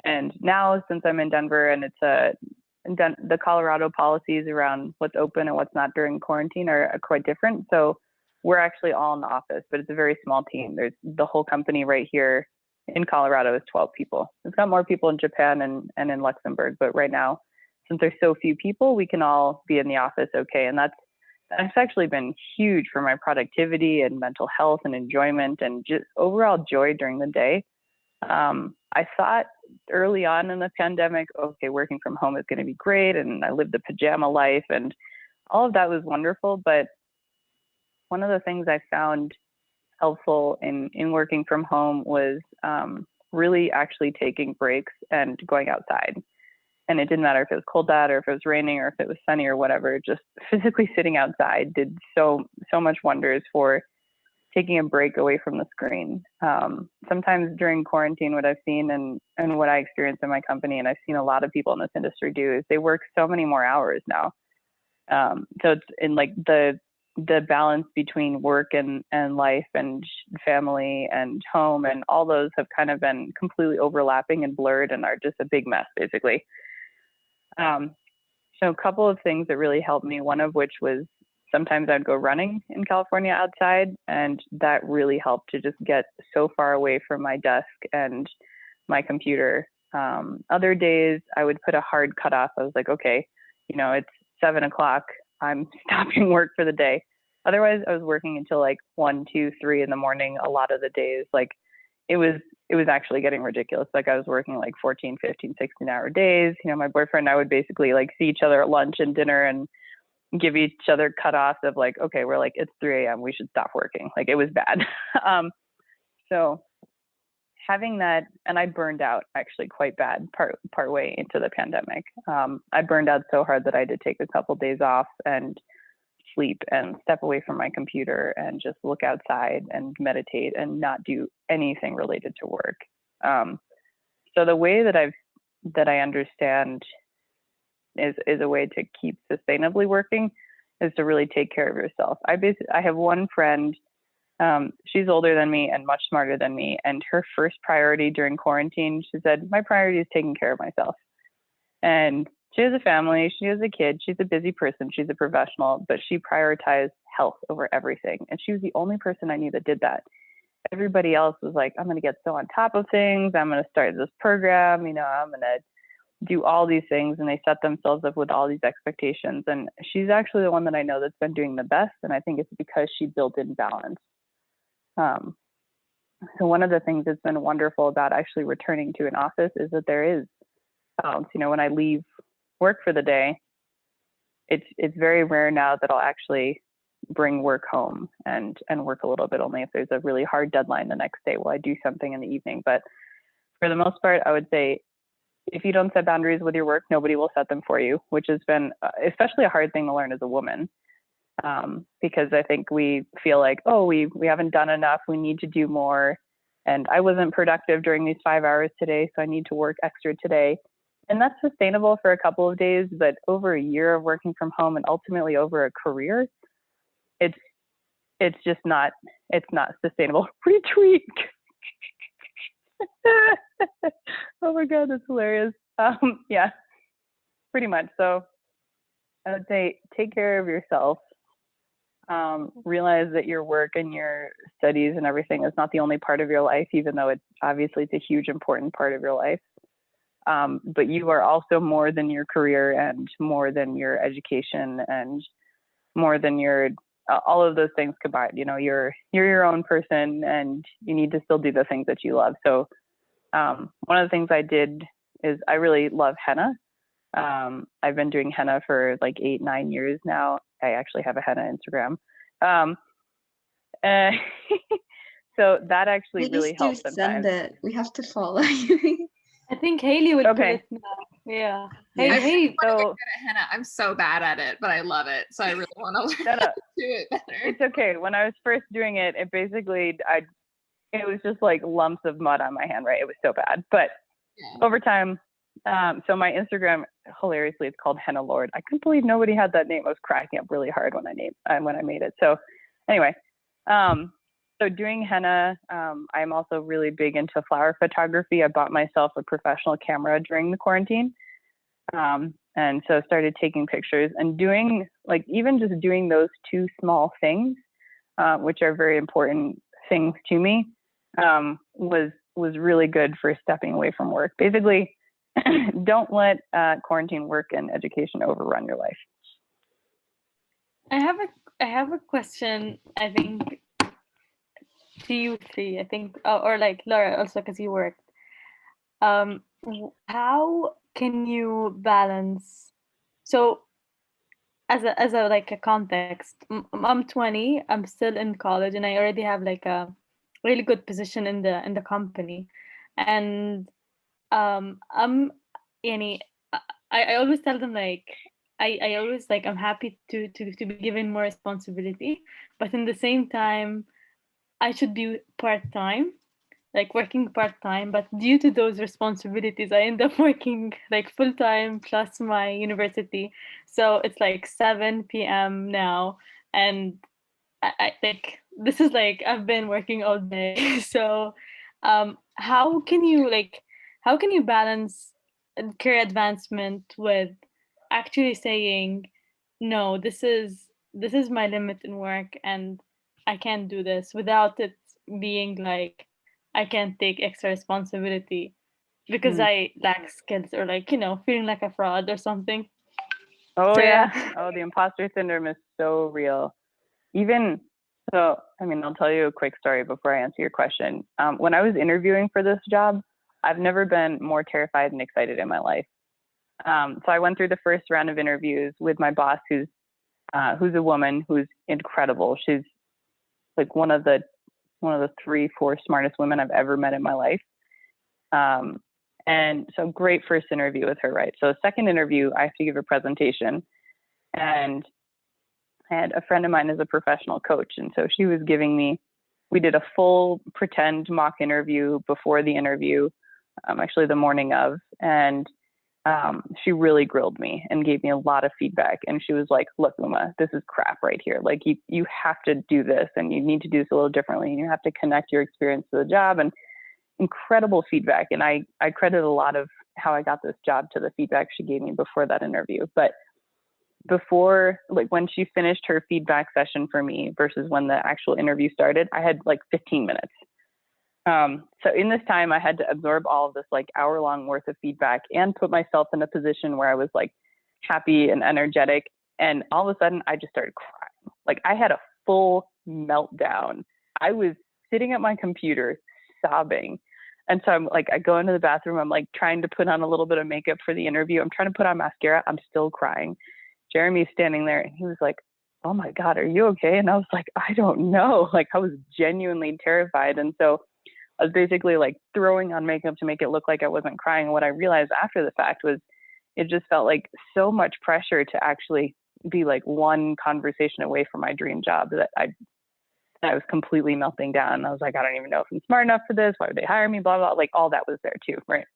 And now, since I'm in Denver and it's the Colorado policies around what's open and what's not during quarantine are quite different. So we're actually all in the office, but it's a very small team. There's the whole company right here in Colorado is 12 people. It's got more people in Japan and in Luxembourg, but right now, since there's so few people, we can all be in the office okay. And that's actually been huge for my productivity and mental health and enjoyment and just overall joy during the day. I thought early on in the pandemic, okay, working from home is going to be great. And I lived the pajama life and all of that was wonderful. But one of the things I found helpful in working from home was really actually taking breaks and going outside. And it didn't matter if it was cold out or if it was raining or if it was sunny or whatever, just physically sitting outside did so much wonders for taking a break away from the screen. Sometimes during quarantine, what I've seen and what I experience in my company, and I've seen a lot of people in this industry do, is they work so many more hours now. So it's in like the balance between work and life and family and home and all those have kind of been completely overlapping and blurred and are just a big mess, basically. So a couple of things that really helped me, one of which was sometimes I'd go running in California outside, and that really helped to just get so far away from my desk and my computer. Other days I would put a hard cutoff. I was like, okay, you know, it's 7 o'clock. I'm stopping work for the day. Otherwise I was working until like 1, 2, 3 in the morning. A lot of the days, like it was actually getting ridiculous. Like I was working like 14, 15, 16-hour days. You know, my boyfriend and I would basically like see each other at lunch and dinner and give each other cutoffs of like, okay, we're like, it's 3 a.m. we should stop working. Like it was bad. So having that, and I burned out actually quite bad part way into the pandemic. I burned out so hard that I had to take a couple days off and sleep and step away from my computer and just look outside and meditate and not do anything related to work. So the way that I understand is a way to keep sustainably working is to really take care of yourself. I have one friend, she's older than me and much smarter than me. And her first priority during quarantine, she said, my priority is taking care of myself. And she has a family, she has a kid, she's a busy person, she's a professional, but she prioritized health over everything. And she was the only person I knew that did that. Everybody else was like, I'm going to get so on top of things. I'm going to start this program, you know, I'm going to do all these things, and they set themselves up with all these expectations. And she's actually the one that I know that's been doing the best. And I think it's because she built in balance. So one of the things that's been wonderful about actually returning to an office is that there is balance. You know, when I leave work for the day, it's very rare now that I'll actually bring work home and work a little bit. Only if there's a really hard deadline the next day will I do something in the evening. But for the most part, I would say if you don't set boundaries with your work, nobody will set them for you, which has been especially a hard thing to learn as a woman. Because I think we feel like, oh, we haven't done enough, we need to do more. And I wasn't productive during these 5 hours today, so I need to work extra today. And that's sustainable for a couple of days, but over a year of working from home and ultimately over a career, it's just not, it's not sustainable. Retweet. Oh my God, that's hilarious. Yeah, pretty much. So I would say take care of yourself. Realize that your work and your studies and everything is not the only part of your life, even though it's obviously it's a huge important part of your life. But you are also more than your career and more than your education and more than your all of those things combined. You know, you're your own person and you need to still do the things that you love. So one of the things I did is I really love henna. I've been doing henna for like 8-9 years now. I actually have a henna Instagram. So that actually really Please do helps sometimes. send it. We have to follow you. I think Haley would Okay. put it now. Yeah. Yeah. Hey, I hey. want to get So good at henna. I'm so bad at it, but I love it. So I really want to learn no, how to do it better. it's okay. When I was first doing it, it basically it was just like lumps of mud on my hand, right? It was so bad. But Yeah. over time, so my Instagram, hilariously, it's called Henna Lord. I couldn't believe nobody had that name. I was cracking up really hard when I made it. So anyway, so doing henna, I'm also really big into flower photography. I bought myself a professional camera during the quarantine. And so started taking pictures and doing like even just doing those two small things, which are very important things to me, was really good for stepping away from work. Basically, don't let quarantine work and education overrun your life. I have a question. I think to you three. I think, or like Laura also because you worked. How can you balance? So as a like a context, I'm 20. I'm still in college, and I already have like a really good position in the company, and I'm yani, I always tell them like I always like I'm happy to be given more responsibility, but in the same time I should be part-time, like working part-time, but due to those responsibilities I end up working like full-time plus my university. So it's like 7 p.m. now, and I like this is like I've been working all day. So how can you balance career advancement with actually saying no, this is my limit in work and I can't do this without it being like I can't take extra responsibility because I lack skills or like, feeling like a fraud or something. Oh So yeah. yeah. Oh, the imposter syndrome is so real. Even so, I mean, I'll tell you a quick story before I answer your question. When I was interviewing for this job, I've never been more terrified and excited in my life. So I went through the first round of interviews with my boss, who's a woman who's incredible. She's like one of the 3-4 smartest women I've ever met in my life. And so great first interview with her, right? So second interview, I have to give a presentation, and I had a friend of mine as a professional coach. And so she was we did a full pretend mock interview before the interview, actually the morning of, and she really grilled me and gave me a lot of feedback. And she was like, look, Uma, this is crap right here. Like you have to do this and you need to do this a little differently. And you have to connect your experience to the job, and incredible feedback. And I credit a lot of how I got this job to the feedback she gave me before that interview. But before, like when she finished her feedback session for me versus when the actual interview started, I had like 15 minutes. So in this time, I had to absorb all of this like hour-long worth of feedback and put myself in a position where I was like happy and energetic. And all of a sudden, I just started crying. Like I had a full meltdown. I was sitting at my computer sobbing. And so I'm like, I go into the bathroom, I'm like trying to put on a little bit of makeup for the interview. I'm trying to put on mascara. I'm still crying. Jeremy's standing there and he was like, oh my God, are you okay? And I was like, I don't know. Like, I was genuinely terrified. And so I was basically like throwing on makeup to make it look like I wasn't crying. And what I realized after the fact was it just felt like so much pressure to actually be like one conversation away from my dream job that I was completely melting down. I was like, I don't even know if I'm smart enough for this. Why would they hire me? Blah, blah, like all that was there too, right?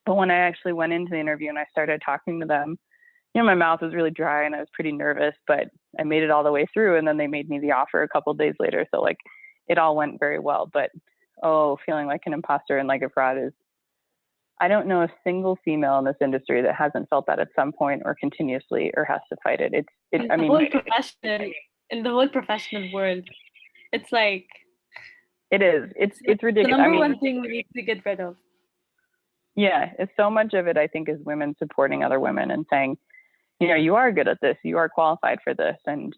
But when I actually went into the interview and I started talking to them, you know, my mouth was really dry and I was pretty nervous, but I made it all the way through. And then they made me the offer a couple of days later. So like it all went very well. But feeling like an imposter and like a fraud is, I don't know a single female in this industry that hasn't felt that at some point or continuously or has to fight it. I mean, in the whole professional world, it's like it is. It's ridiculous. The number one thing we need to get rid of. Yeah, it's so much of it, I think, is women supporting other women and saying, you know, you are good at this, you are qualified for this. And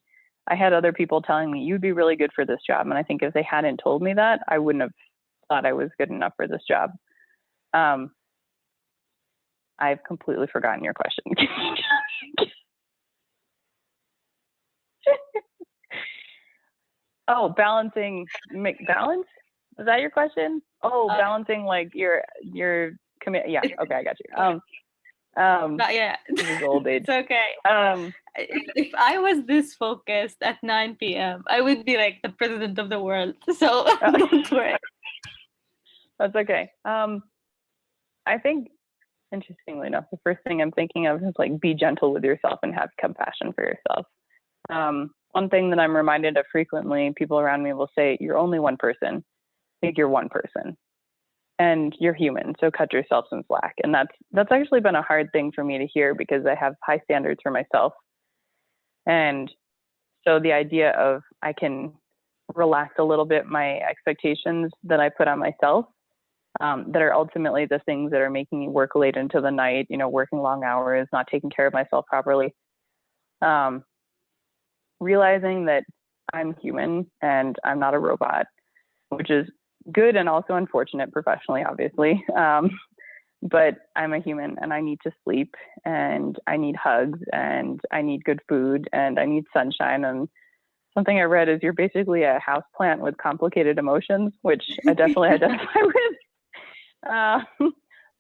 I had other people telling me you'd be really good for this job. And I think if they hadn't told me that, I wouldn't have thought I was good enough for this job. I've completely forgotten your question. Oh, balance? Is that your question? Oh, balancing like your commit. Yeah. Okay, I got you. Yeah, this is old age. It's okay. If I was this focused at 9 p.m., I would be like the president of the world. So don't worry. That's okay. I think, interestingly enough, the first thing I'm thinking of is like be gentle with yourself and have compassion for yourself. One thing that I'm reminded of frequently, people around me will say, you're only one person. I think you're one person and you're human. So cut yourself some slack. And that's actually been a hard thing for me to hear because I have high standards for myself. And so the idea of I can relax a little bit my expectations that I put on myself, that are ultimately the things that are making me work late into the night, you know, working long hours, not taking care of myself properly. Realizing that I'm human and I'm not a robot, which is good and also unfortunate professionally, obviously. But I'm a human and I need to sleep and I need hugs and I need good food and I need sunshine. And something I read is you're basically a house plant with complicated emotions, which I definitely identify with.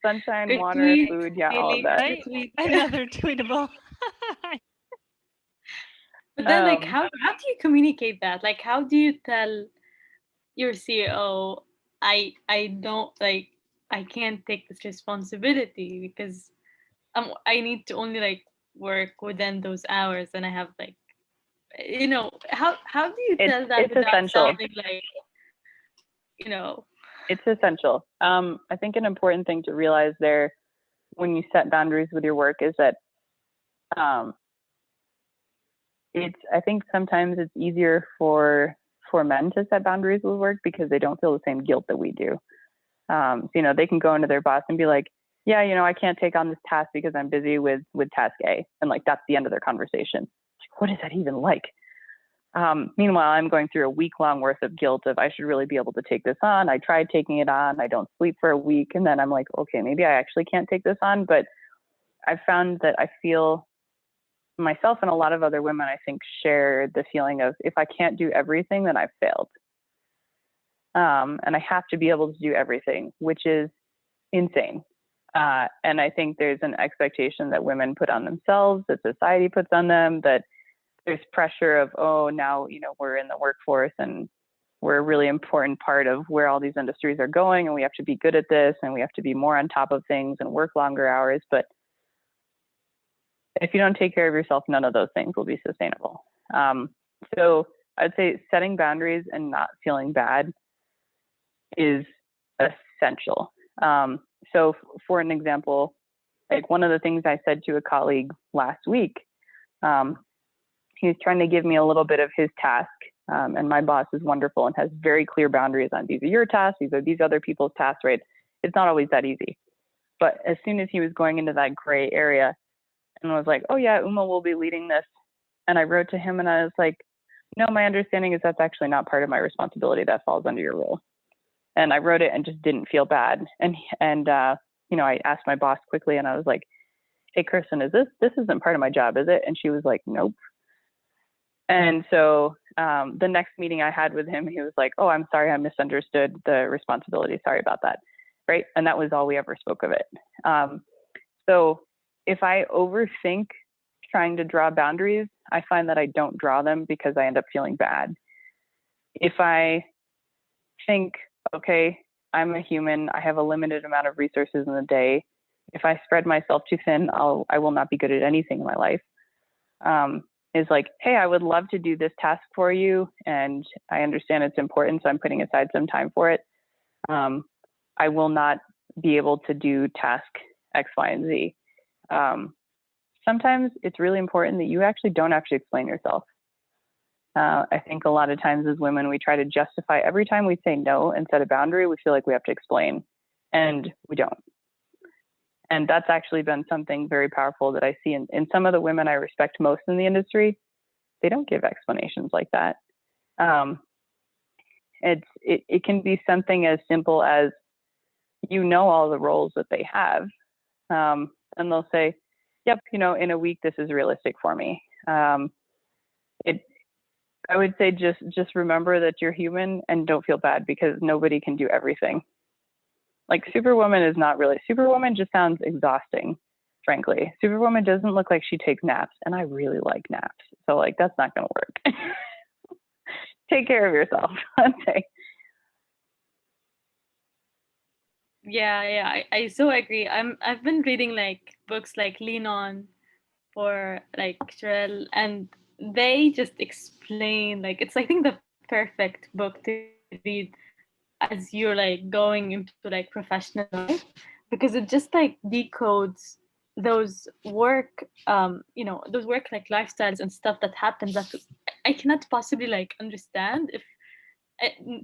Sunshine, Good water, tweet, food, yeah, all of Haley. that. Right? Another tweetable. But then, like, how do you communicate that? Like, how do you tell your CEO, I don't like, I can't take this responsibility because I need to only like work within those hours, and I have like, you know, how do you tell that without essential. sounding like, you know? It's essential. I think an important thing to realize there when you set boundaries with your work is that I think sometimes it's easier for men to set boundaries with work because they don't feel the same guilt that we do. So, you know, they can go into their boss and be like, yeah, you know, I can't take on this task because I'm busy with task A. And like, that's the end of their conversation. Like, what is that even like? Meanwhile, I'm going through a week-long worth of guilt of I should really be able to take this on. I tried taking it on. I don't sleep for a week. And then I'm like, okay, maybe I actually can't take this on. But I found that I feel myself and a lot of other women, I think, share the feeling of if I can't do everything, then I've failed. And I have to be able to do everything, which is insane. And I think there's an expectation that women put on themselves, that society puts on them, that there's pressure of, oh, now, you know, we're in the workforce and we're a really important part of where all these industries are going. And we have to be good at this and we have to be more on top of things and work longer hours. But if you don't take care of yourself, none of those things will be sustainable. So I'd say setting boundaries and not feeling bad is essential. So for an example, like one of the things I said to a colleague last week, he was trying to give me a little bit of his task. And my boss is wonderful and has very clear boundaries on these are your tasks, these are these other people's tasks, right? It's not always that easy. But as soon as he was going into that gray area and was like, oh yeah, Uma will be leading this. And I wrote to him and I was like, no, my understanding is that's actually not part of my responsibility. That falls under your role. And I wrote it and just didn't feel bad. And you know, I asked my boss quickly, and I was like, "Hey, Kirsten, this isn't part of my job, is it?" And she was like, "Nope." And so the next meeting I had with him, he was like, "Oh, I'm sorry, I misunderstood the responsibility. Sorry about that." Right. And that was all we ever spoke of it. So if I overthink trying to draw boundaries, I find that I don't draw them because I end up feeling bad. If I think, okay, I'm a human, I have a limited amount of resources in the day. If I spread myself too thin, I will not be good at anything in my life. Is like, hey, I would love to do this task for you, and I understand it's important, so I'm putting aside some time for it. I will not be able to do task X, Y, and Z. Sometimes it's really important that you actually don't explain yourself. I think a lot of times as women, we try to justify every time we say no and set a boundary, we feel like we have to explain, and we don't. And that's actually been something very powerful that I see in some of the women I respect most in the industry. They don't give explanations like that. It can be something as simple as, you know, all the roles that they have, and they'll say, "Yep, you know, in a week this is realistic for me." I would say just remember that you're human and don't feel bad, because nobody can do everything. Like, Superwoman is not really, Superwoman just sounds exhausting, frankly. Superwoman doesn't look like she takes naps, and I really like naps. So like, that's not gonna work. Take care of yourself, I'd say. Yeah, I so agree. I've been reading like books like Lean On for like Sherelle, and they just explain, like, it's, I think, the perfect book to read as you're like going into like professional life, because it just like decodes those work those work like lifestyles and stuff that happens that I cannot possibly like understand if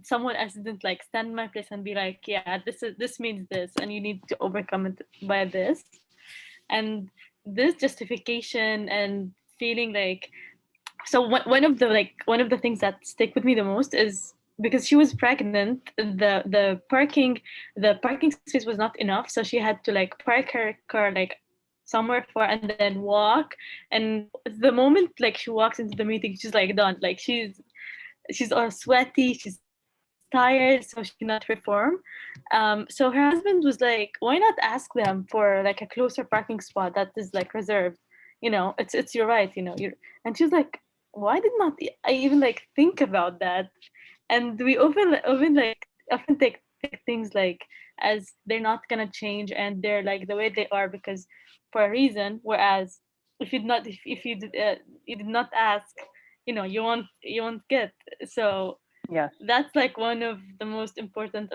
someone else didn't like stand in my place and be like, yeah, this means this and you need to overcome it by this. And this justification and feeling like, so one of the things that stick with me the most is, because she was pregnant, the parking space was not enough, so she had to like park her car like somewhere far and then walk. And the moment like she walks into the meeting, she's like done, like she's all sweaty, she's tired, so she cannot perform. So her husband was like, why not ask them for like a closer parking spot that is like reserved, it's your right, you're. And she's like, why did not I even like think about that? And we often take things like as they're not gonna change and they're like the way they are because for a reason, whereas if you did not ask, you won't get. So Yes, that's like one of the most important,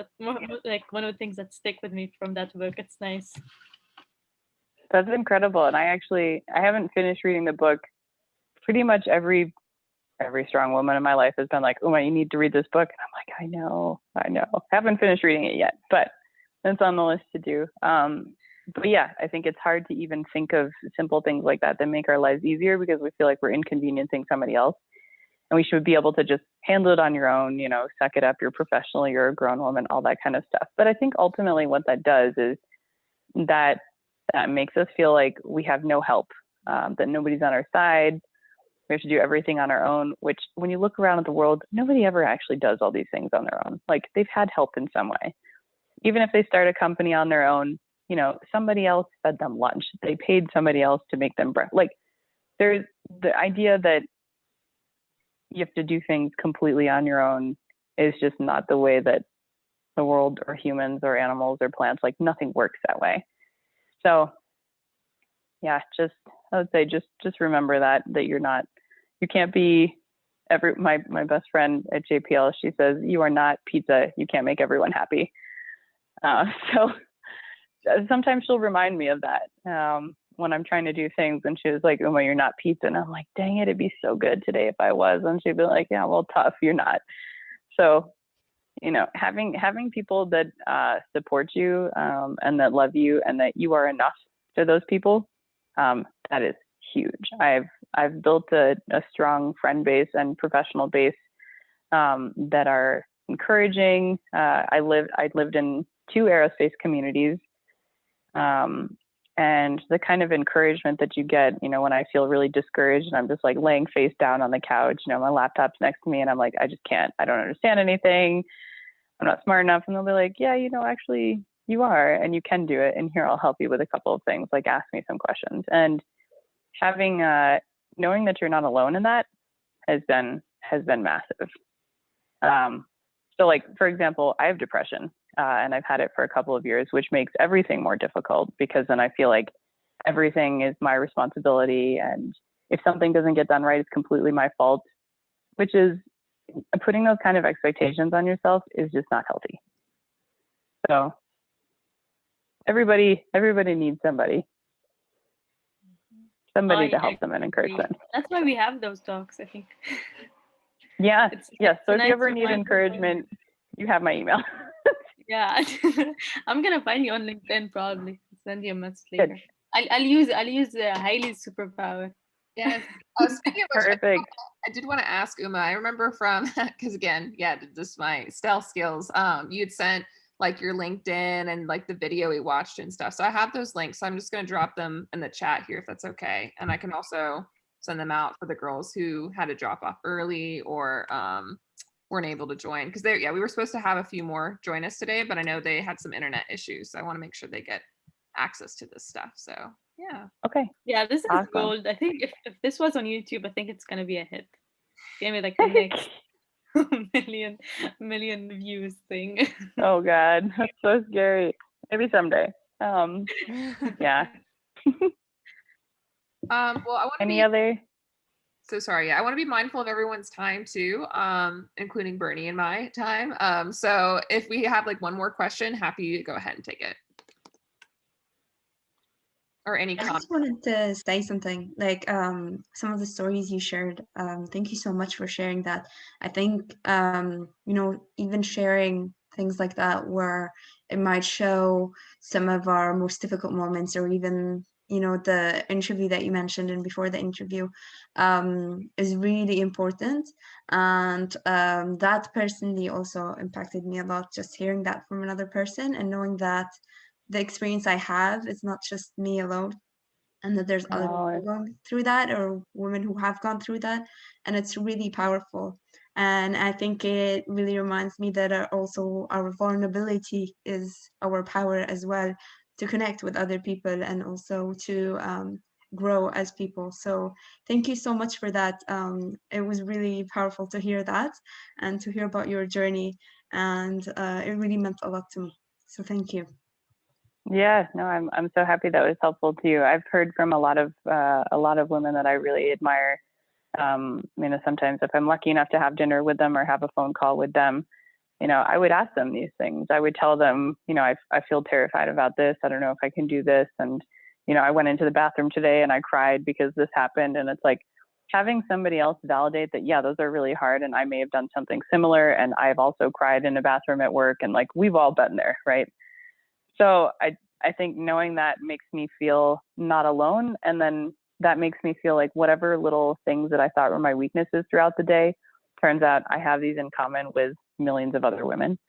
like one of the things that stick with me from that book. It's nice. that's incredible. And I haven't finished reading the book. Pretty much every strong woman in my life has been like, "Uma, you need to read this book." And I'm like, I know. Haven't finished reading it yet, but it's on the list to do. But yeah, I think it's hard to even think of simple things like that make our lives easier, because we feel like we're inconveniencing somebody else. And we should be able to just handle it on your own, suck it up, you're professional, you're a grown woman, all that kind of stuff. But I think ultimately what that does is that makes us feel like we have no help, that nobody's on our side. We have to do everything on our own, which when you look around at the world, nobody ever actually does all these things on their own. Like, they've had help in some way. Even if they start a company on their own, somebody else fed them lunch. They paid somebody else to make them breakfast. Like, there's the idea that you have to do things completely on your own is just not the way that the world or humans or animals or plants, like, nothing works that way. So yeah, I would say just remember that you can't be my best friend at JPL, she says, you are not pizza. You can't make everyone happy. So sometimes she'll remind me of that when I'm trying to do things, and she was like, Uma, you're not pizza. And I'm like, dang it, it'd be so good today if I was. And she'd be like, yeah, well, tough, you're not. So, having people that support you and that love you and that you are enough to those people, that is huge. I've built a strong friend base and professional base that are, encouraging. I lived in 2 aerospace communities. And the kind of encouragement that you get, you know, when I feel really discouraged and I'm just like laying face down on the couch, you know, my laptop's next to me and I'm like, I just can't, I don't understand anything. I'm not smart enough. And they'll be like, yeah, you know, actually you are, and you can do it. And here, I'll help you with a couple of things, like ask me some questions. And having, knowing that you're not alone in that has been massive. So like, for example, I have depression. And I've had it for a couple of years, which makes everything more difficult because then I feel like everything is my responsibility. And if something doesn't get done right, it's completely my fault, which is putting those kind of expectations on yourself is just not healthy. So everybody needs somebody to help them and encourage them. That's why we have those talks, I think. Yeah. Yeah. So if nice you ever need encouragement, you have my email. Yeah, I'm gonna find you on LinkedIn probably. Send you a message later. I'll use Hailey's superpower. Yes. Speaking of which, Perfect. I did want to ask Uma. I remember from because again, yeah, just my stealth skills. You had sent like your LinkedIn and like the video we watched and stuff. So I have those links. So I'm just gonna drop them in the chat here if that's okay. And I can also send them out for the girls who had to drop off early or weren't able to join because we were supposed to have a few more join us today, but I know they had some internet issues, so I want to make sure they get access to this stuff. So yeah. Okay. Yeah, this is awesome. Gold. I think if this was on YouTube, I think it's gonna be a hit. Give me like the next million views thing. Oh God, that's so scary. Maybe someday. Yeah. Well, I want to Any other? So sorry. Yeah, I want to be mindful of everyone's time too, including Bernie and my time. So if we have like one more question, happy to go ahead and take it. Or any I comment. just wanted to say something, like some of the stories you shared. Thank you so much for sharing that. I think, you know, even sharing things like that where it might show some of our most difficult moments, or even, you know, the interview that you mentioned and before the interview is really important. And that personally also impacted me a lot, just hearing that from another person and knowing that the experience I have is not just me alone, and that there's other people going through that, or women who have gone through that, and it's really powerful. And I think it really reminds me that also our vulnerability is our power as well, to connect with other people and also to grow as people. So thank you so much for that. It was really powerful to hear that and to hear about your journey, and it really meant a lot to me. So thank you. Yeah, no, I'm so happy that was helpful to you. I've heard from a lot of women that I really admire. You know, sometimes if I'm lucky enough to have dinner with them or have a phone call with them, you know, I would ask them these things. I would tell them, you know, I feel terrified about this. I don't know if I can do this. And, you know, I went into the bathroom today and I cried because this happened. And it's like having somebody else validate that, yeah, those are really hard. And I may have done something similar. And I've also cried in a bathroom at work. And like, we've all been there, right? So I think knowing that makes me feel not alone. And then that makes me feel like whatever little things that I thought were my weaknesses throughout the day, turns out I have these in common with millions of other women.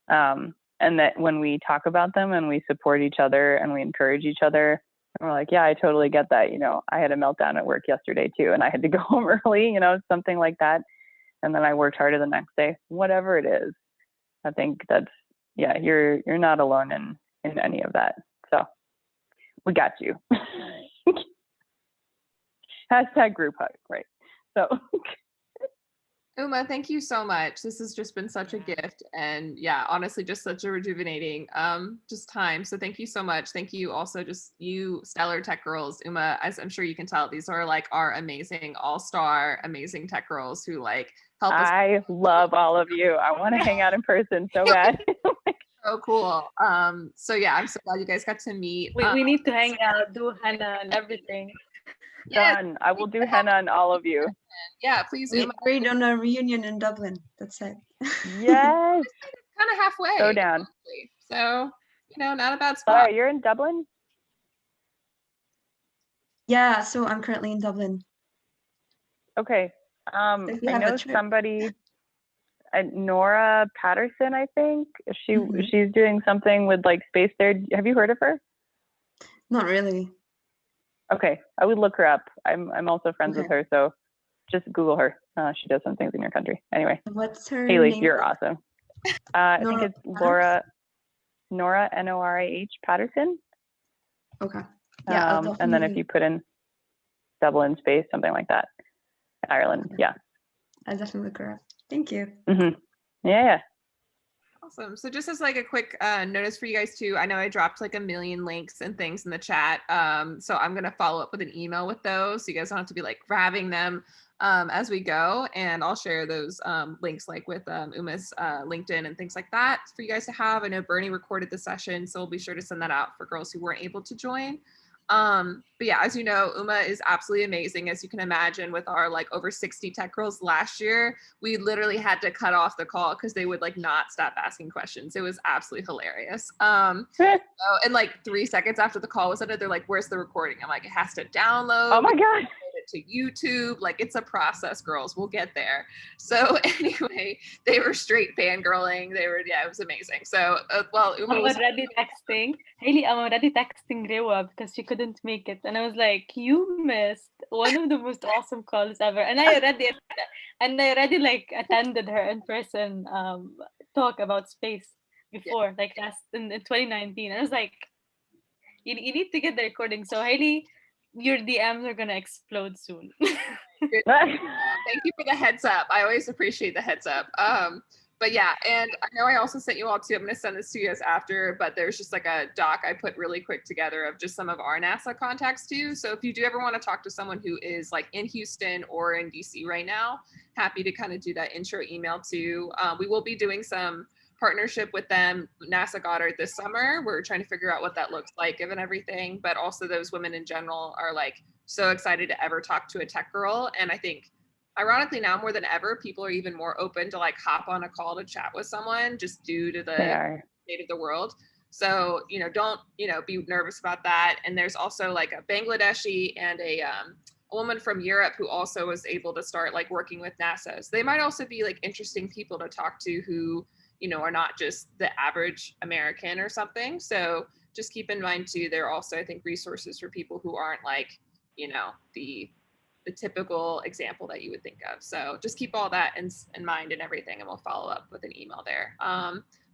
And that when we talk about them and we support each other and we encourage each other, and we're like, yeah, I totally get that. You know, I had a meltdown at work yesterday too, and I had to go home early, you know, something like that. And then I worked harder the next day, whatever it is. I think that's, yeah, you're not alone in any of that. So we got you. Hashtag group hug, right? So Uma, thank you so much. This has just been such a gift, and yeah, honestly, just such a rejuvenating just time. So thank you so much. Thank you also, just you stellar tech girls. Uma, as I'm sure you can tell, these are like our amazing all-star amazing tech girls who like help us. I love all of you. I want to hang out in person so bad. So cool. So yeah, I'm so glad you guys got to meet. We need to hang out, do henna and everything. Done. I will do henna on all of you. Yeah, please. We agreed on a reunion in Dublin. That's it. Yes. Kind of halfway. Go down. Honestly. So, you know, not a bad spot. Sorry, you're in Dublin? Yeah, so I'm currently in Dublin. Okay. I know Nora Patterson, I think. She's doing something with like space there. Have you heard of her? Not really. Okay, I would look her up. I'm also friends with her, so just Google her. She does some things in your country. Anyway, What's her Haley, name? you're awesome. I think Nora it's Nora Norah Patterson. Okay. Yeah, I'll and then if you put in Dublin space, something like that, Ireland. Yeah. I'll definitely look her up. Thank you. Yeah. Awesome. So just as like a quick notice for you guys too, I know I dropped like a million links and things in the chat. So I'm going to follow up with an email with those. So you guys don't have to be like grabbing them as we go. And I'll share those links like with Uma's LinkedIn and things like that for you guys to have. I know Bernie recorded the session, so we'll be sure to send that out for girls who weren't able to join. But yeah, as you know, Uma is absolutely amazing. As you can imagine, with our like over 60 tech girls last year, we literally had to cut off the call because they would like not stop asking questions. It was absolutely hilarious. And like 3 seconds after the call was ended, they're like, "Where's the recording?" I'm like, "It has to download." Oh my God. To YouTube, like it's a process, girls. We'll get there. So anyway, they were straight fangirling. They were, yeah, it was amazing. So well, Uma was already texting Haley. I'm already texting Rewa because she couldn't make it, and I was like, "You missed one of the most awesome calls ever." And I already like attended her in person talk about space before, like last in 2019. I was like, you need to get the recording. So Haley, your DMs are gonna explode soon. Thank you for the heads up. I always appreciate the heads up. But yeah, and I know I also sent you all too. I'm going to send this to you guys after, but there's just like a doc I put really quick together of just some of our NASA contacts too. So if you do ever want to talk to someone who is like in Houston or in DC right now, happy to kind of do that intro email too. We will be doing some partnership with them, NASA Goddard, this summer. We're trying to figure out what that looks like given everything, but also those women in general are like so excited to ever talk to a tech girl. And I think ironically now more than ever, people are even more open to like hop on a call to chat with someone just due to the state of the world. So, don't, be nervous about that. And there's also like a Bangladeshi and a woman from Europe who also was able to start like working with NASA. So they might also be like interesting people to talk to who, are not just the average American or something. So just keep in mind too, there are also, I think, resources for people who aren't like, the typical example that you would think of. So just keep all that in mind and everything, and we'll follow up with an email there.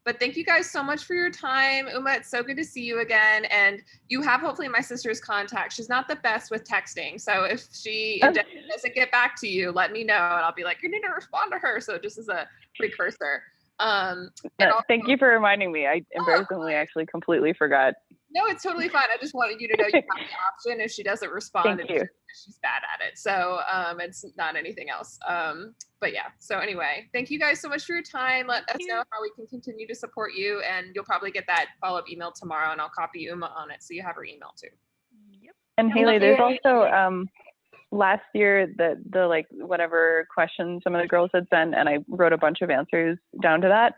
But thank you guys so much for your time. Uma, it's so good to see you again. And you have hopefully my sister's contact. She's not the best with texting. So if she doesn't get back to you, let me know. And I'll be like, you need to respond to her. So just as a precursor. Thank you for reminding me. I embarrassingly actually completely forgot. No, it's totally fine. I just wanted you to know you have the option if she doesn't respond. Thank you. She's bad at it. So it's not anything else. But yeah, so anyway, thank you guys so much for your time. Let us know how we can continue to support you, and you'll probably get that follow-up email tomorrow, and I'll copy Uma on it so you have her email too. Yep. And Haley, there's also last year the like whatever questions some of the girls had sent, and I wrote a bunch of answers down to that.